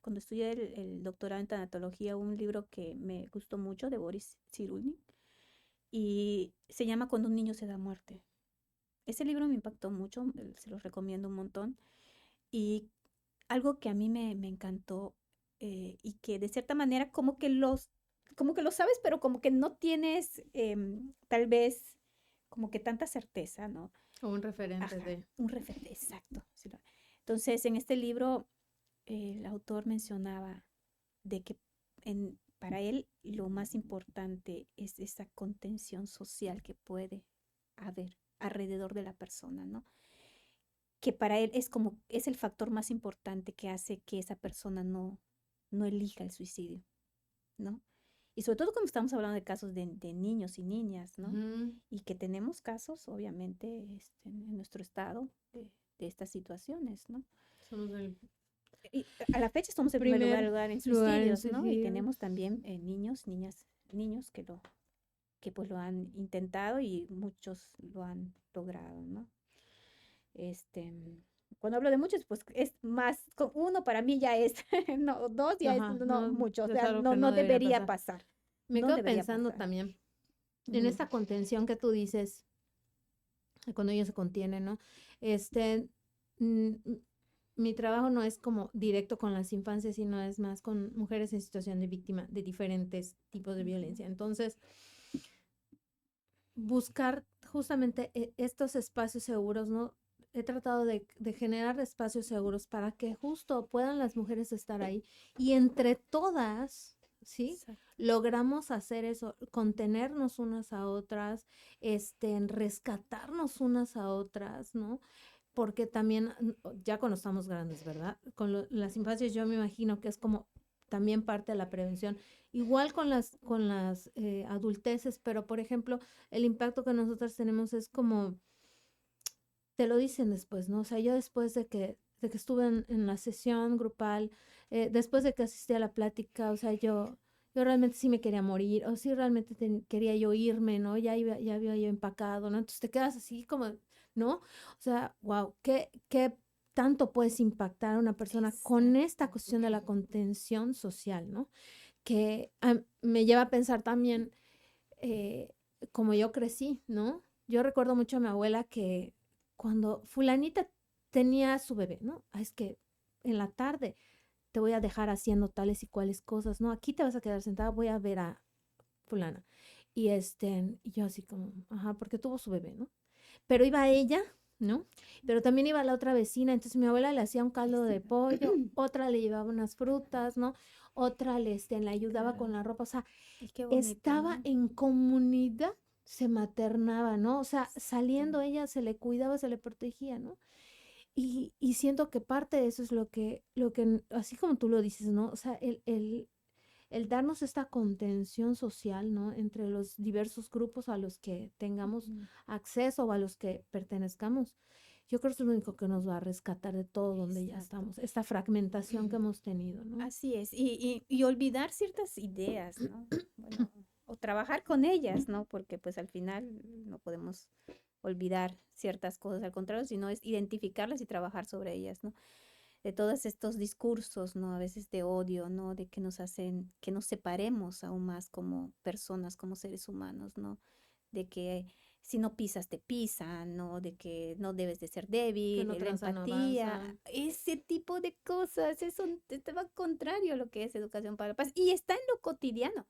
cuando estudié el doctorado en tanatología, hubo un libro que me gustó mucho de Boris Cyrulnik y se llama Cuando un niño se da muerte. Ese libro me impactó mucho, se los recomiendo un montón. Y algo que a mí me encantó y que de cierta manera como que lo sabes, pero como que no tienes tal vez como que tanta certeza, ¿no? O un referente Ajá, de... un referente, exacto. Sí. Entonces, en este libro, el autor mencionaba de que para él lo más importante es esa contención social que puede haber alrededor de la persona, ¿no? Que para él es el factor más importante que hace que esa persona no elija el suicidio, ¿no? Y sobre todo cuando estamos hablando de casos de niños y niñas, ¿no? Ujú. Y que tenemos casos, obviamente, en nuestro estado de estas situaciones, ¿no? Somos el Y a la fecha estamos en primer primer lugar en lugar en suicidios, ¿no? Y suicidios. tenemos también niños, niñas, niños que pues lo han intentado y muchos lo han logrado, ¿no? Este, cuando hablo de muchos, pues es más, uno para mí ya es, no, dos ya es Ajá, no no, mucho, o es sea, algo no, que no no debería debería pasar. pasar, Me no quedo debería pensando pasar. también en Ujú. esta contención que tú dices, cuando ella se contiene, ¿no? Este, mm, mm, mi trabajo no es como directo con las infancias, sino es más con mujeres en situación de víctima de diferentes tipos de Ujú. violencia. Entonces, buscar justamente estos espacios seguros, ¿no? He tratado de generar espacios seguros para que justo puedan las mujeres estar ahí y entre todas, ¿sí? Exacto. Logramos hacer eso, contenernos unas a otras, en rescatarnos unas a otras, ¿no? Porque también, ya cuando estamos grandes, ¿verdad? Con las infancias yo me imagino que es como también parte de la prevención. Igual con las adulteces, pero por ejemplo, el impacto que nosotros tenemos es como, te lo dicen después, ¿no? O sea, yo después de que estuve en la sesión grupal, después de que asistí a la plática, o sea, yo realmente sí me quería morir, o sí realmente quería yo irme, ¿no? Ya había yo empacado, ¿no? Entonces te quedas así como, ¿no? O sea, wow, ¿qué tanto puedes impactar a una persona con esta Exacto. cuestión de la contención social, ¿no? Que me lleva a pensar también eh, como yo crecí, ¿no? Yo recuerdo mucho a mi abuela que cuando fulanita tenía su bebé, ¿no? Es que en la tarde te voy a dejar haciendo tales y cuales cosas, ¿no? Aquí te vas a quedar sentada, voy a ver a fulana. Y yo así como, ajá, porque tuvo su bebé, ¿no? Pero iba ella, ¿no? Pero también iba la otra vecina, entonces mi abuela le hacía un caldo de Vecina. pollo, otra le llevaba unas frutas, ¿no? Otra le ayudaba con Claro. la ropa, o sea, Y qué bonito, estaba ¿no? en comunidad, se maternaba, ¿no? O sea, Exacto. saliendo ella se le cuidaba, se le protegía, ¿no? Y siento que parte de eso es así como tú lo dices, ¿no? O sea, el darnos esta contención social, ¿no? Entre los diversos grupos a los que tengamos Ujú. acceso o a los que pertenezcamos. Yo creo que es lo único que nos va a rescatar de todo donde ya Exacto. estamos, esta fragmentación que hemos tenido, ¿no? Así es. Y olvidar ciertas ideas, ¿no? Bueno, o trabajar con ellas, ¿no? Porque pues al final no podemos olvidar ciertas cosas, al contrario, sino es identificarlas y trabajar sobre ellas, ¿no? De todos estos discursos, ¿no? A veces de odio, ¿no? De que nos hacen que nos separemos aún más como personas, como seres humanos, ¿no? De que si no pisas, te pisan, ¿no? De que no debes de ser Que débil, no la tranza, no empatía, avanza. ese tipo de cosas, eso va contrario a lo que es educación para la paz y está en lo cotidiano.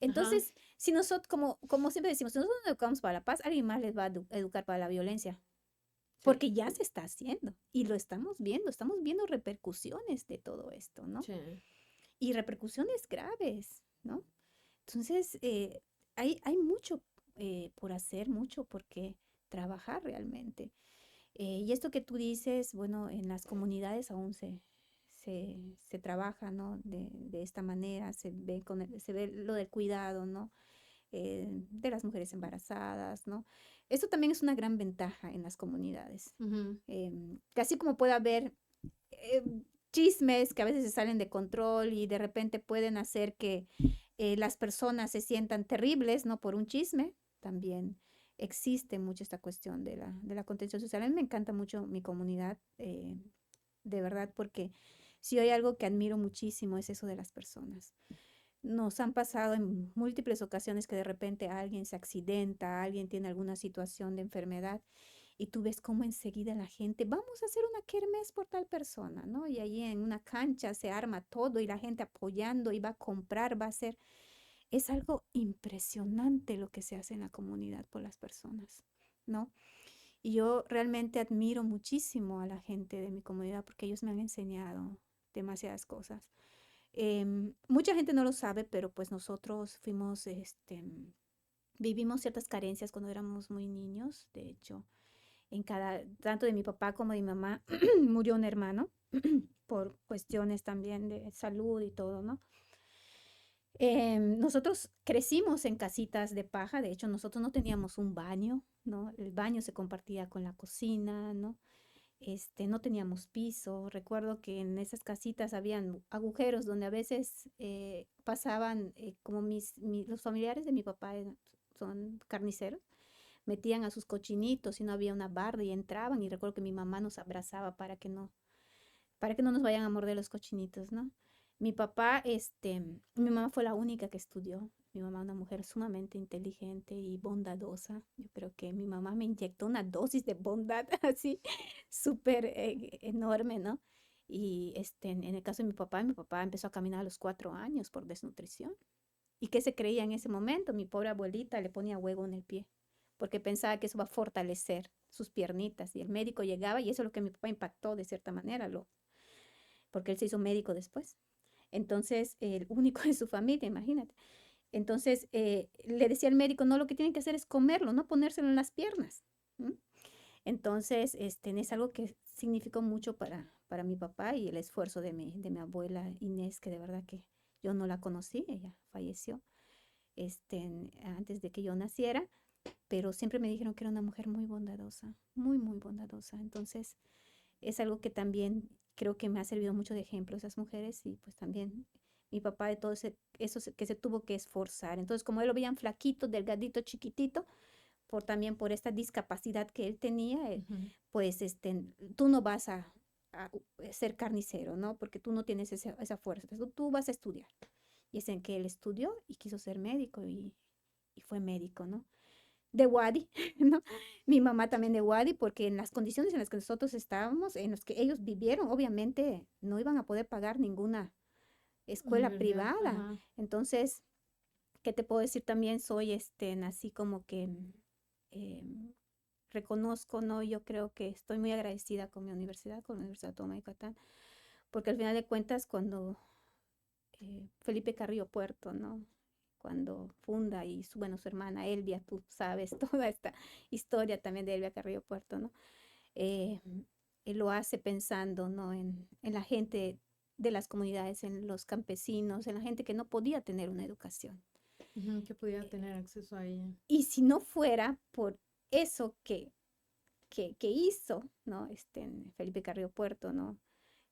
Ajá, Entonces, si nosotros, como siempre decimos, si nosotros no educamos para la paz, alguien más les va a educar para la violencia, sí, porque ya se está haciendo y lo estamos viendo repercusiones de todo esto, ¿no? sí. Y repercusiones graves, ¿no? Entonces, hay mucho por hacer, mucho por qué trabajar realmente. Y esto que tú dices, bueno, en las comunidades aún se trabaja, ¿no? De esta manera, se ve lo del cuidado, ¿no? De las mujeres embarazadas, ¿no? Esto también es una gran ventaja en las comunidades. Ujú. Que así como puede haber eh, chismes que a veces se salen de control y de repente pueden hacer que las personas se sientan terribles, ¿no? Por un chisme, también existe mucho esta cuestión de la contención social. A mí me encanta mucho mi comunidad, de verdad, porque si hay algo que admiro muchísimo es eso de las personas. Nos han pasado en múltiples ocasiones que de repente alguien se accidenta, alguien tiene alguna situación de enfermedad y tú ves cómo enseguida la gente, vamos a hacer una kermés por tal persona, ¿no? Y allí en una cancha se arma todo y la gente apoyando y va a comprar, va a hacer. Es algo impresionante lo que se hace en la comunidad por las personas, ¿no? Y yo realmente admiro muchísimo a la gente de mi comunidad porque ellos me han enseñado demasiadas cosas. Mucha gente no lo sabe, pero pues nosotros vivimos ciertas carencias cuando éramos muy niños. De hecho, tanto de mi papá como de mi mamá, murió un hermano por cuestiones también de salud y todo, ¿no? Nosotros crecimos en casitas de paja, de hecho nosotros no teníamos un baño, ¿no? El baño se compartía con la cocina, ¿no? No teníamos piso. Recuerdo que en esas casitas habían agujeros donde a veces pasaban, como los familiares de mi papá son carniceros, metían a sus cochinitos y no había una barda y entraban y recuerdo que mi mamá nos abrazaba para que no nos vayan a morder los cochinitos, ¿no? Mi papá, mi mamá fue la única que estudió Mi mamá una mujer sumamente inteligente y bondadosa. Yo creo que mi mamá me inyectó una dosis de bondad así súper enorme, ¿no? Y en el caso de mi papá empezó a caminar a los 4 años por desnutrición. ¿Y qué se creía en ese momento? Mi pobre abuelita le ponía huevo en el pie, porque pensaba que eso va a fortalecer sus piernitas. Y el médico llegaba, y eso es lo que mi papá impactó de cierta manera, porque él se hizo médico después. Entonces, el único de su familia, imagínate. Entonces, le decía al médico, no, lo que tienen que hacer es comerlo, no ponérselo en las piernas. ¿M? Entonces, es algo que significó mucho para mi papá y el esfuerzo de mi abuela Inés, que de verdad que yo no la conocí, ella falleció antes de que yo naciera, pero siempre me dijeron que era una mujer muy bondadosa, muy, muy bondadosa. Entonces, es algo que también creo que me ha servido mucho de ejemplo esas mujeres y pues también mi papá de todo eso que se tuvo que esforzar. Entonces, como él lo veían flaquito, delgadito, chiquitito, también por esta discapacidad que él tenía, Ujú. pues tú no vas a ser carnicero, ¿no? Porque tú no tienes esa fuerza. Entonces, tú vas a estudiar. Y es en que él estudió y quiso ser médico y fue médico, ¿no? De Wadi, ¿no? Mi mamá también de Wadi, porque en las condiciones en las que nosotros estábamos, en las que ellos vivieron, obviamente no iban a poder pagar ninguna escuela Universidad, privada. ajá. Entonces, ¿qué te puedo decir? También soy así como que em, reconozco, ¿no? Yo creo que estoy muy agradecida con mi universidad, con la Universidad Autónoma de Yucatán, porque al final de cuentas, cuando Felipe Carrillo Puerto, ¿no? Cuando funda y su hermana Elvia, tú sabes toda esta historia también de Elvia Carrillo Puerto, ¿no? Eh, Él lo hace pensando, ¿no? En la gente de las comunidades, en los campesinos, en la gente que no podía tener una educación. Ujú, que pudiera tener acceso a ella. Y si no fuera por eso que hizo, ¿no? Felipe Carrillo Puerto, ¿no?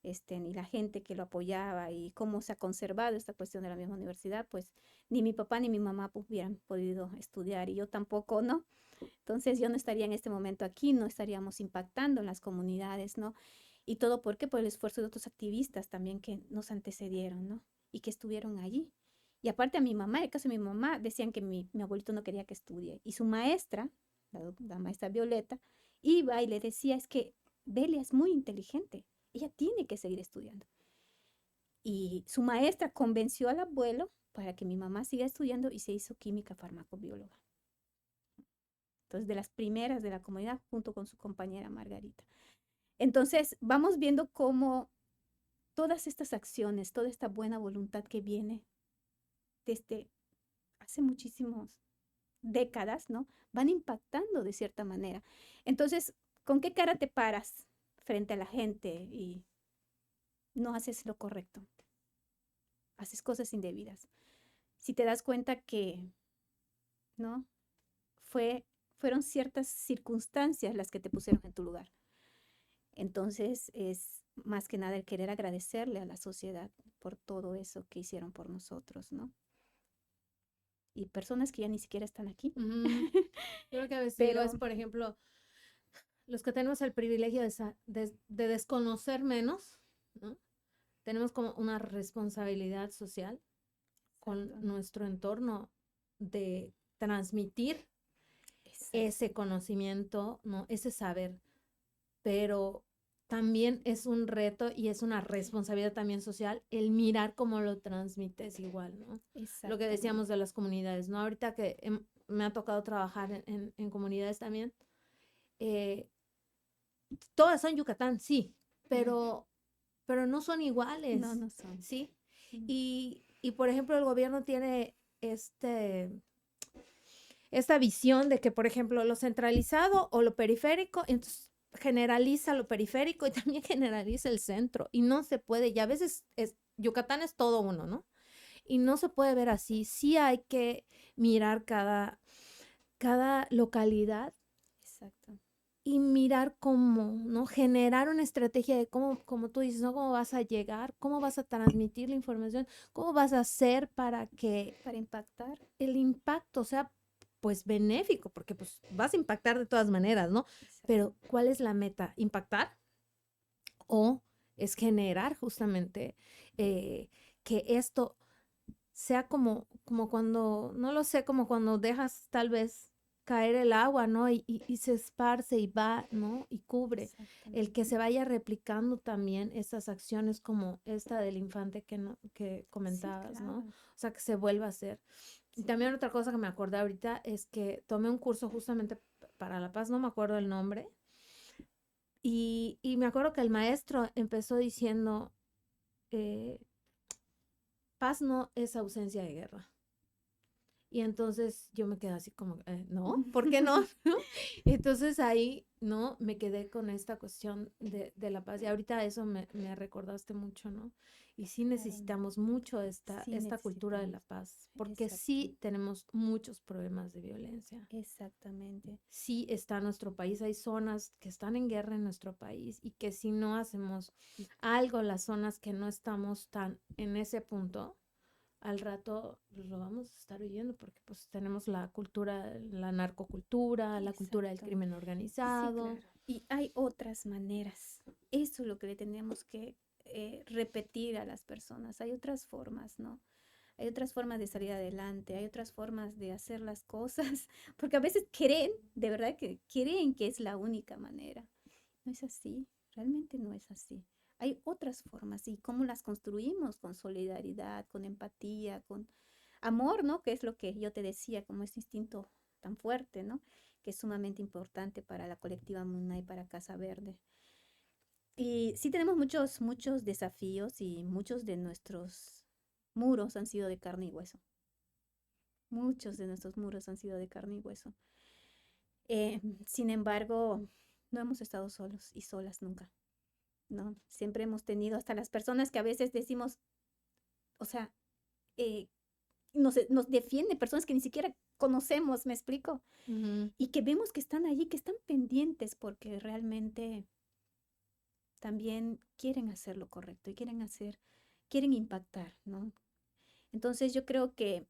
Y la gente que lo apoyaba y cómo se ha conservado esta cuestión de la misma universidad, pues ni mi papá ni mi mamá hubieran podido estudiar y yo tampoco, ¿no? Entonces yo no estaría en este momento aquí, no estaríamos impactando en las comunidades, ¿no? Y todo ¿por qué? Por el esfuerzo de otros activistas también que nos antecedieron, ¿no? Y que estuvieron allí. Y aparte a mi mamá, en el caso de mi mamá, decían que mi abuelito no quería que estudie. Y su maestra, la maestra Violeta, iba y le decía, es que Belia es muy inteligente, ella tiene que seguir estudiando. Y su maestra convenció al abuelo para que mi mamá siga estudiando y se hizo química farmacobióloga. Entonces, de las primeras de la comunidad, junto con su compañera Margarita. Entonces, vamos viendo cómo todas estas acciones, toda esta buena voluntad que viene desde hace muchísimas décadas, ¿no? Van impactando de cierta manera. Entonces, ¿con qué cara te paras frente a la gente y no haces lo correcto? Haces cosas indebidas. Si te das cuenta que, ¿no? Fueron ciertas circunstancias las que te pusieron en tu lugar. Entonces, es más que nada el querer agradecerle a la sociedad por todo eso que hicieron por nosotros, ¿no? Y personas que ya ni siquiera están aquí. Ujú. Creo que a veces digo, Pero es, por ejemplo, los que tenemos el privilegio de desconocer menos, ¿no? Tenemos como una responsabilidad social con exacto, nuestro entorno de transmitir exacto, ese conocimiento, ¿no? Ese saber, pero también es un reto y es una responsabilidad también social el mirar cómo lo transmites igual, ¿no? Lo que decíamos exactamente. de las comunidades, ¿no? Ahorita que me ha tocado trabajar en comunidades también, eh, todas son Yucatán, sí, pero, pero no son No, iguales, no son. ¿sí? Mm, Y por ejemplo, el gobierno tiene esta visión de que, por ejemplo, lo centralizado o lo periférico, entonces generaliza lo periférico y también generaliza el centro. Y no se puede, y a veces Yucatán es todo uno, ¿no? Y no se puede ver así. Sí hay que mirar cada localidad exacto, y mirar cómo, ¿no? Generar una estrategia de cómo, como tú dices, ¿no? Cómo vas a llegar, cómo vas a transmitir la información, cómo vas a hacer para que para impactar. el impacto sea pues benéfico, porque pues vas a impactar de todas maneras, ¿no? Exacto, Pero ¿cuál es la meta? ¿Impactar? ¿O es generar justamente que esto sea como cuando, no lo sé, como cuando dejas tal vez caer el agua, ¿no? Y se esparce y va, ¿no? Y cubre. El que se Exactamente. vaya replicando también esas acciones como esta del infante que Sí, comentabas, ¿no? claro. O sea, que se vuelva a hacer. Y Sí. también otra cosa que me acordé ahorita es que tomé un curso justamente para la paz, no me acuerdo el nombre, y me acuerdo que el maestro empezó diciendo, eh, paz no es ausencia de guerra. Y entonces yo me quedé así como, no, ¿por qué no? ¿No? Entonces ahí, ¿no? Me quedé con esta cuestión de la paz. Y ahorita eso me recordaste mucho, ¿no? Y sí Claro, necesitamos mucho sí esta cultura de la necesitamos. paz, porque Exacto. sí tenemos muchos problemas de violencia. Exactamente. Sí está nuestro país, hay zonas que están en guerra en nuestro país y que si no hacemos algo, las zonas que no estamos tan en ese punto, al rato pues, lo vamos a estar oyendo porque pues tenemos la cultura, la narcocultura, la cultura del Exacto. crimen Sí, organizado. claro. Y hay otras maneras. Eso es lo que le tenemos que repetir a las personas. Hay otras formas, ¿no? Hay otras formas de salir adelante, hay otras formas de hacer las cosas, porque a veces creen, de verdad que creen que es la única manera. No es así, realmente no es así. Hay otras formas y cómo las construimos con solidaridad, con empatía, con amor, ¿no? Que es lo que yo te decía, como ese instinto tan fuerte, ¿no? Que es sumamente importante para la colectiva Muna y para Casa Verde. Y sí tenemos muchos desafíos y muchos de nuestros muros han sido de carne y hueso. Muchos de nuestros muros han sido de carne y hueso. Sin embargo, no hemos estado solos y solas nunca, ¿no? Siempre hemos tenido hasta las personas que a veces decimos, o sea, eh, nos defienden personas que ni siquiera conocemos, ¿me explico? Ujú. Y que vemos que están allí, que están pendientes porque realmente también quieren hacer lo correcto y quieren impactar, ¿no? Entonces yo creo que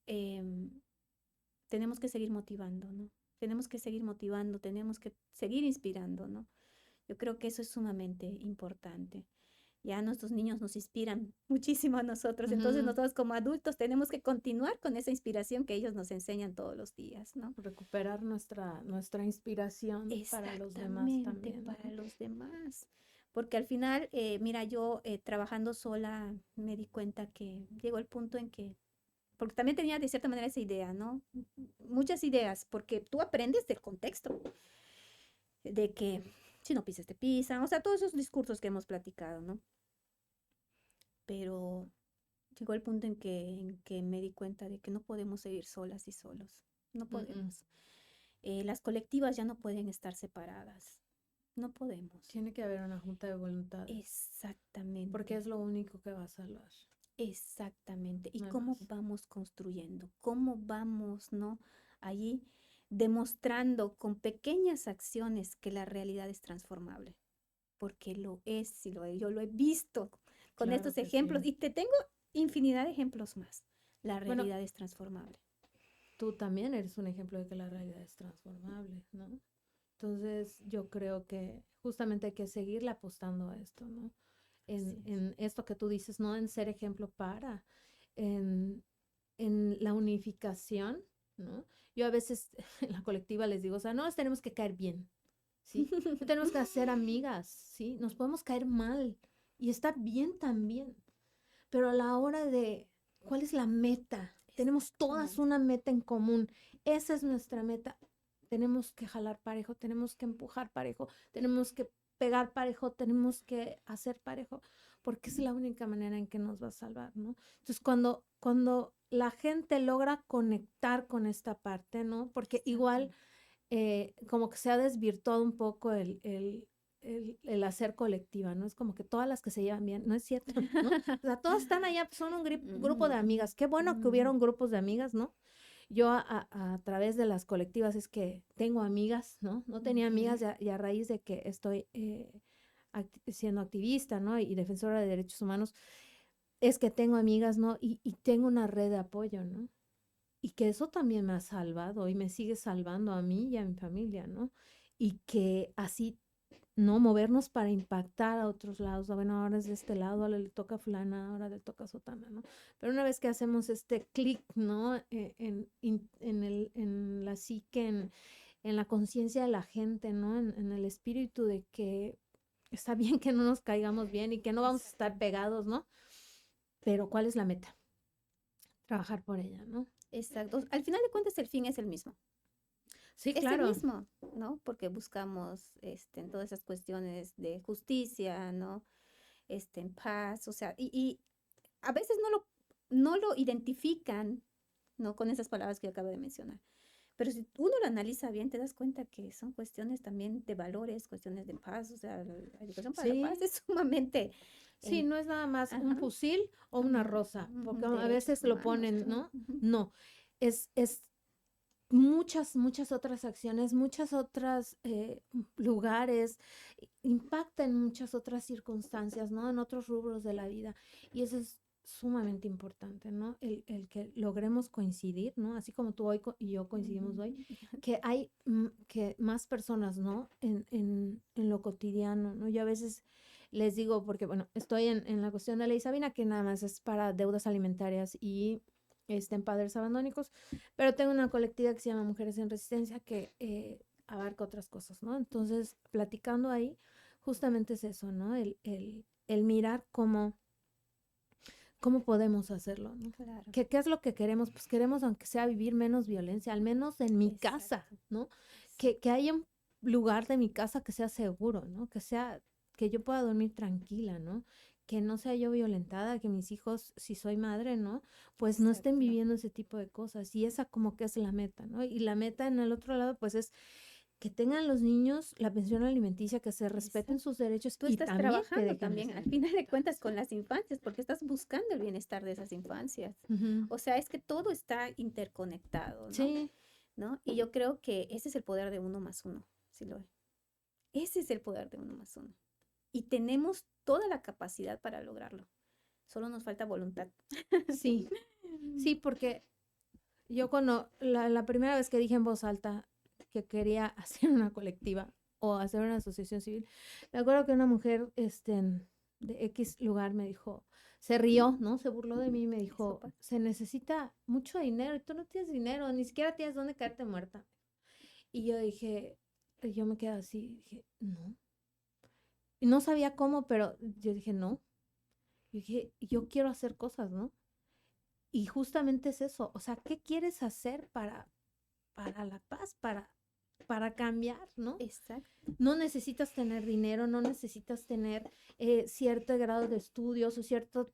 em, tenemos que seguir motivando, ¿no? Tenemos que seguir motivando, tenemos que seguir inspirando, ¿no? Yo creo que eso es sumamente importante. Ya nuestros niños nos inspiran muchísimo a nosotros, entonces Ujú. nosotros como adultos tenemos que continuar con esa inspiración que ellos nos enseñan todos los días, ¿no? Recuperar nuestra inspiración para los demás Exactamente, también, para ¿no? los demás. Porque al final, mira, yo trabajando sola me di cuenta que llegó el punto en que, porque también tenía de cierta manera esa idea, ¿no? Muchas ideas, porque tú aprendes del contexto, de que si no pisas te pisan, o sea, todos esos discursos que hemos platicado, ¿no? Pero llegó el punto en que me di cuenta de que no podemos seguir solas y solos, no Mm, mm. podemos. Las colectivas ya no pueden estar separadas, no podemos. Tiene que haber una junta de voluntades, porque Exactamente, es lo único que va a salvar, exactamente. ¿Y no hay cómo más. vamos construyendo? ¿Cómo vamos, no? Allí demostrando con pequeñas acciones que la realidad es transformable, porque lo es, sí lo es. Yo lo he visto con Claro estos que ejemplos sí. y te tengo infinidad de ejemplos más. La Bueno, realidad es transformable. tú también eres un ejemplo de que la realidad es transformable, ¿no? Entonces, yo creo que justamente hay que seguirle apostando a esto, ¿no? Así es. En esto que tú dices, no en ser ejemplo en, en la unificación, ¿no? Yo a veces en la colectiva les digo, o sea, no nos tenemos que caer bien, ¿sí? No tenemos que hacer amigas, ¿sí? Nos podemos caer mal y está bien también, pero a la hora de, ¿cuál es la meta? Tenemos todas Exactamente. una meta en común. Esa es nuestra meta. Tenemos que jalar parejo, tenemos que empujar parejo, tenemos que pegar parejo, tenemos que hacer parejo, porque es la única manera en que nos va a salvar, ¿no? Entonces, cuando la gente logra conectar con esta parte, ¿no? Porque igual Exactamente. como que se ha desvirtuado un poco el hacer colectiva, ¿no? Es como que todas las que se llevan bien, no es cierto, ¿no? O sea, todas están allá, son un grupo de Mm, amigas. Qué bueno que mm, hubieron grupos de amigas, ¿no? Yo a través de las colectivas es que tengo amigas, ¿no? No tenía amigas ujú. y a raíz de que estoy siendo activista, ¿no? Y defensora de derechos humanos, es que tengo amigas, ¿no? Y tengo una red de apoyo, ¿no? Y que eso también me ha salvado y me sigue salvando a mí y a mi familia, ¿no? Y que así ¿no? Movernos para impactar a otros lados. Bueno, ahora es de este lado, ahora le toca a fulana, ahora le toca a sotana, ¿no? Pero una vez que hacemos este clic, ¿no? En la psique, en la conciencia de la gente, ¿no? En el espíritu de que está bien que no nos caigamos bien y que no vamos a estar pegados, ¿no? Pero ¿cuál es la meta? Trabajar por ella, ¿no? Exacto. Al final de cuentas, el fin es el mismo. Sí, Es el claro. mismo, ¿no? Porque buscamos en todas esas cuestiones de justicia, ¿no? En paz, o sea, y a veces no lo identifican, ¿no? Con esas palabras que yo acabo de mencionar. Pero si uno lo analiza bien, te das cuenta que son cuestiones también de valores, cuestiones de paz, o sea, la educación para la paz Sí, es sumamente, sí, eh, no es nada más un ajá, fusil o una rosa, porque a derechos veces lo humanos, ponen, todo. ¿no? Ujú. No, es muchas otras acciones, muchas otras lugares, impacta en muchas otras circunstancias, ¿no? En otros rubros de la vida. Y eso es sumamente importante, ¿no? El que logremos coincidir, ¿no? Así como tú hoy y yo coincidimos hoy, que hay que más personas, ¿no? En lo cotidiano, ¿no? Yo a veces les digo, porque bueno, estoy en la cuestión de ley Sabina, que nada más es para deudas alimentarias y en padres abandónicos, pero tengo una colectiva que se llama Mujeres en Resistencia que abarca otras cosas, ¿no? Entonces, platicando ahí, justamente es eso, ¿no? El mirar cómo podemos hacerlo, ¿no? Claro, ¿Qué es lo que queremos? Pues queremos, aunque sea, vivir menos violencia, al menos en mi casa, exacto, ¿no? exacto. Que haya un lugar de mi casa que sea seguro, ¿no? Que yo pueda dormir tranquila, ¿no? Que no sea yo violentada, que mis hijos, si soy madre, ¿no? Pues no estén Exacto. viviendo ese tipo de cosas. Y esa como que es la meta, ¿no? Y la meta en el otro lado, pues es que tengan los niños la pensión alimenticia, que se respeten Exacto. sus derechos Tú y estás también que trabajando dejen de también, al ser. final de cuentas, con las infancias, porque estás buscando el bienestar de esas infancias. Ujú. O sea, es que todo está interconectado, ¿no? Sí, ¿No? Y yo creo que ese es el poder de uno más uno, sí lo es. Ese es el poder de uno más uno. Y tenemos toda la capacidad para lograrlo. Solo nos falta voluntad. sí, sí, porque yo cuando la primera vez que dije en voz alta que quería hacer una colectiva o hacer una asociación civil, me acuerdo que una mujer de X lugar me dijo, se rió, ¿no? Se burló de mí y me Eso dijo, pasa. se necesita mucho dinero y tú no tienes dinero, ni siquiera tienes dónde caerte muerta. Y yo dije, yo me quedé así, dije, no. Y no sabía cómo, pero yo dije, no. Yo dije, yo quiero hacer cosas, ¿no? Y justamente es eso, o sea, ¿qué quieres hacer para la paz, para cambiar, ¿no? Exacto. No necesitas tener dinero, no necesitas tener cierto grado de estudios o cierto,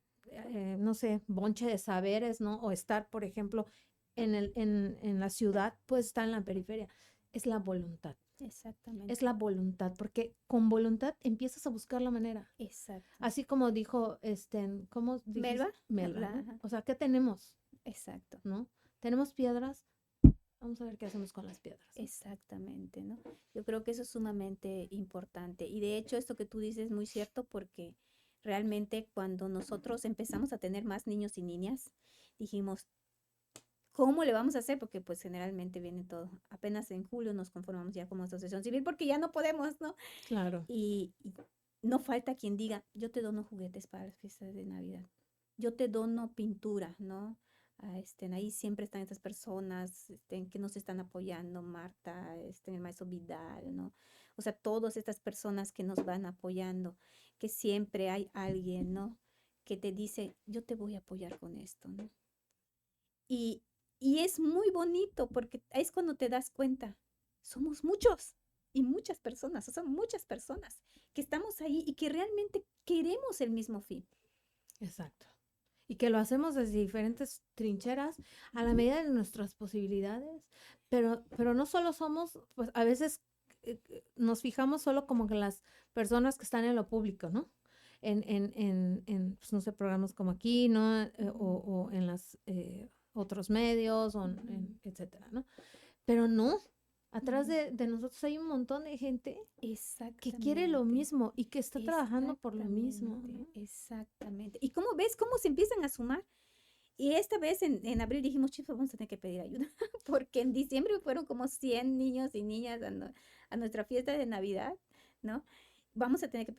no sé, bonche de saberes, ¿no? O estar, por ejemplo, en la ciudad, pues estar en la periferia. Es la voluntad. Es Exactamente. la voluntad, porque con voluntad empiezas a buscar la manera. Exacto. Así como dijo, ¿cómo dijiste? Melba, Melba, ¿no? ajá, O sea, ¿qué tenemos? exacto. ¿No? Tenemos piedras, vamos a ver qué hacemos con las piedras, ¿no? Exactamente, ¿no? Yo creo que eso es sumamente importante. Y de hecho, esto que tú dices es muy cierto porque realmente cuando nosotros empezamos a tener más niños y niñas, dijimos, ¿cómo le vamos a hacer? Porque pues generalmente viene todo. Apenas en julio nos conformamos ya como asociación civil porque ya no podemos, ¿no? Claro. Y no falta quien diga, yo te dono juguetes para las fiestas de Navidad. Yo te dono pintura, ¿no? Ahí siempre están estas personas que nos están apoyando, Marta, el maestro Vidal, ¿no? O sea, todas estas personas que nos van apoyando, que siempre hay alguien, ¿no? Que te dice, yo te voy a apoyar con esto, ¿no? Y, y es muy bonito porque es cuando te das cuenta, somos muchos y muchas personas, o sea, muchas personas que estamos ahí y que realmente queremos el mismo fin. Exacto. Y que lo hacemos desde diferentes trincheras a la Ujú. medida de nuestras posibilidades, pero no solo somos, pues a veces nos fijamos solo como que las personas que están en lo público, ¿no? Pues, no sé, programas como aquí, ¿no? O en las otros medios, etcétera, ¿no? Pero no, atrás Ujú. de nosotros hay un montón de gente que quiere lo Exactamente. mismo y que está trabajando por lo mismo, Exactamente, ¿no? exactamente. ¿Y cómo ves cómo se empiezan a sumar? Y esta vez en abril dijimos, chicos, vamos a tener que pedir ayuda, porque en diciembre fueron como 100 niños y niñas a nuestra fiesta de Navidad, ¿no? vamos a tener que...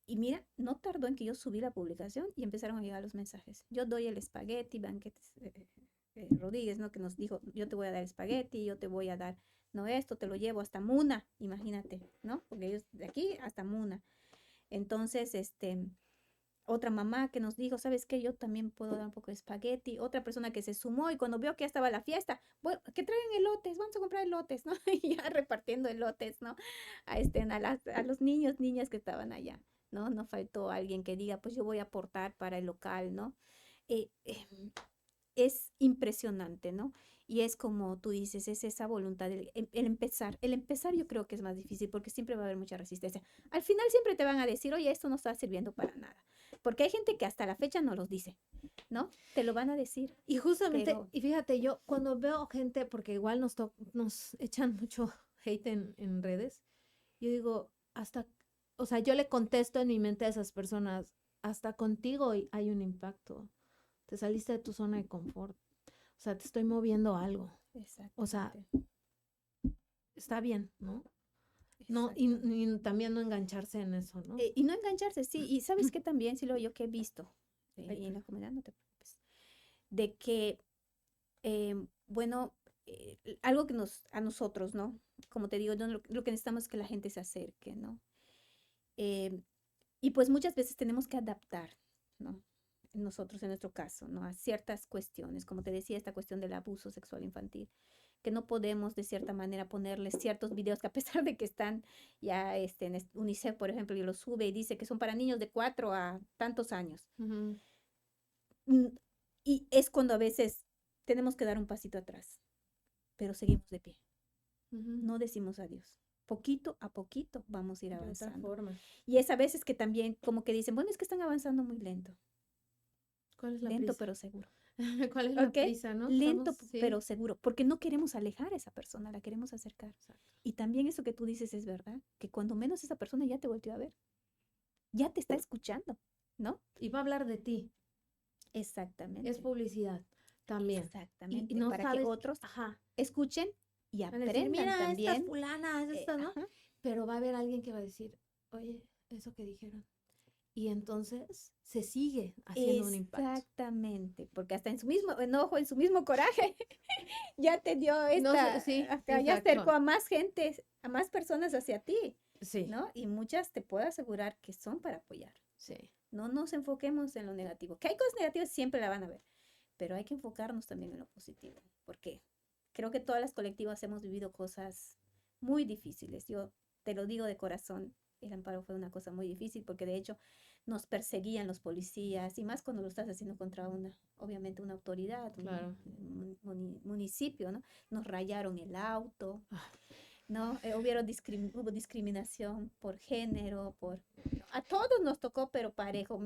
Y mira, no tardó en que yo subí la publicación y empezaron a llegar los mensajes. Yo doy el espagueti, Banquetes Rodríguez, ¿no? Que nos dijo, yo te voy a dar espagueti, yo te voy a dar, no esto, te lo llevo hasta Muna, imagínate, ¿no? Porque ellos de aquí hasta Muna. Entonces, otra mamá que nos dijo, ¿sabes qué? Yo también puedo dar un poco de espagueti. Otra persona que se sumó y cuando vio que ya estaba la fiesta, bueno, que traigan elotes, vamos a comprar elotes, ¿no? Y ya repartiendo elotes, ¿no? A los niños, niñas que estaban allá, ¿no? No faltó alguien que diga, pues yo voy a aportar para el local, ¿no? Es impresionante, ¿no? Y es como tú dices, es esa voluntad, el empezar. El empezar yo creo que es más difícil porque siempre va a haber mucha resistencia. Al final siempre te van a decir, oye, esto no está sirviendo para nada. Porque hay gente que hasta la fecha no los dice, ¿no? Te lo van a decir. Y justamente, pero... y fíjate, yo cuando veo gente, porque igual nos echan mucho hate en redes, yo digo, o sea, yo le contesto en mi mente a esas personas, hasta contigo hay un impacto. Te saliste de tu zona de confort. O sea, te estoy moviendo algo. O sea, está bien, ¿no? No, y también no engancharse en eso, ¿no? Y no engancharse, sí. Y ¿sabes qué también? Sí, lo yo que he visto y en la comunidad, no te preocupes, de que, bueno, algo que a nosotros, ¿no? Como te digo, lo que necesitamos es que la gente se acerque, ¿no? Y pues muchas veces tenemos que adaptar, ¿no? Nosotros en nuestro caso, ¿no? A ciertas cuestiones, como te decía, esta cuestión del abuso sexual infantil, que no podemos de cierta manera ponerles ciertos videos que a pesar de que están ya en UNICEF, por ejemplo, y lo sube y dice que son para niños de 4 a tantos años. Uh-huh. Y es cuando a veces tenemos que dar un pasito atrás, pero seguimos de pie. Uh-huh. No decimos adiós. Poquito a poquito vamos a ir avanzando. De otra forma. Y es a veces que también como que dicen, bueno, es que están avanzando muy lento. ¿Cuál es la lento prisa? pero seguro. ¿Cuál es la prisa, no? Lento pero seguro, porque no queremos alejar a esa persona, la queremos acercar. Exacto. Y también eso que tú dices es verdad, que cuando menos esa persona ya te volteó a ver, ya te está escuchando, ¿no? Y va a hablar de ti. Exactamente. Es publicidad también. Exactamente, y no para sabes, que otros escuchen y van a decir, aprendan mira, también. esta fulana, es esta, ¿no? Ajá. Pero va a haber alguien que va a decir, oye, eso que dijeron. Y entonces se sigue haciendo un impacto. Exactamente, porque hasta en su mismo enojo, en su mismo coraje, ya te dio ya acercó a más gente, a más personas hacia ti, sí, ¿no? Y muchas te puedo asegurar que son para apoyar. Sí. No nos enfoquemos en lo negativo, que hay cosas negativas siempre la van a ver, pero hay que enfocarnos también en lo positivo, porque creo que todas las colectivas hemos vivido cosas muy difíciles. Yo te lo digo de corazón, el amparo fue una cosa muy difícil porque de hecho nos perseguían los policías y más cuando lo estás haciendo contra obviamente una autoridad, claro. un municipio, ¿no? Nos rayaron el auto, ¿no? Hubo discriminación por género, a todos nos tocó, pero parejo.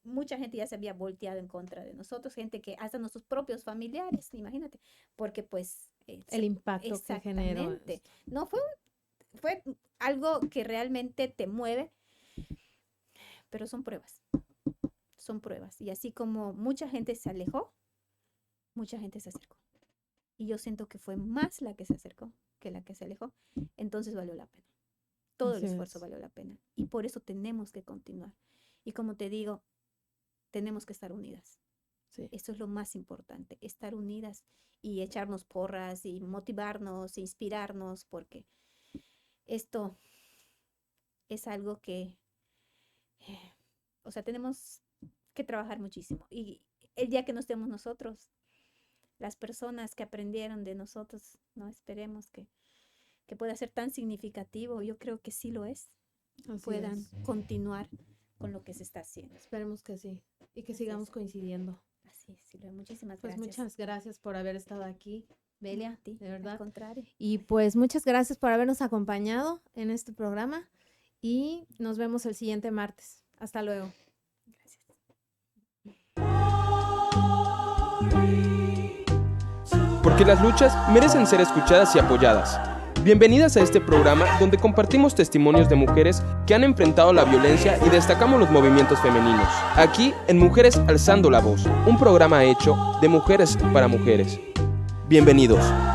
Mucha gente ya se había volteado en contra de nosotros, gente que hasta nuestros propios familiares, imagínate, porque pues... el impacto que generó. No, fue algo que realmente te mueve, pero son pruebas. Y así como mucha gente se alejó, mucha gente se acercó. Y yo siento que fue más la que se acercó que la que se alejó. Entonces valió la pena. Todo el esfuerzo valió la pena. Y por eso tenemos que continuar. Y como te digo, tenemos que estar unidas. Sí. Eso es lo más importante, estar unidas y echarnos porras y motivarnos, inspirarnos, porque esto es algo que, o sea, tenemos que trabajar muchísimo. Y el día que no estemos nosotros, las personas que aprendieron de nosotros, no esperemos que pueda ser tan significativo. Yo creo que sí lo es. Puedan continuar con lo que se está haciendo. Esperemos que sí. Y que sigamos coincidiendo. Así es, Silvia. Muchísimas gracias. Pues muchas gracias por haber estado aquí, Belia, a ti, de verdad. Al contrario. Y pues muchas gracias por habernos acompañado en este programa y nos vemos el siguiente martes. Hasta luego. Gracias. Porque las luchas merecen ser escuchadas y apoyadas. Bienvenidas a este programa donde compartimos testimonios de mujeres que han enfrentado la violencia y destacamos los movimientos femeninos. Aquí en Mujeres Alzando la Voz, un programa hecho de mujeres para mujeres. Bienvenidos.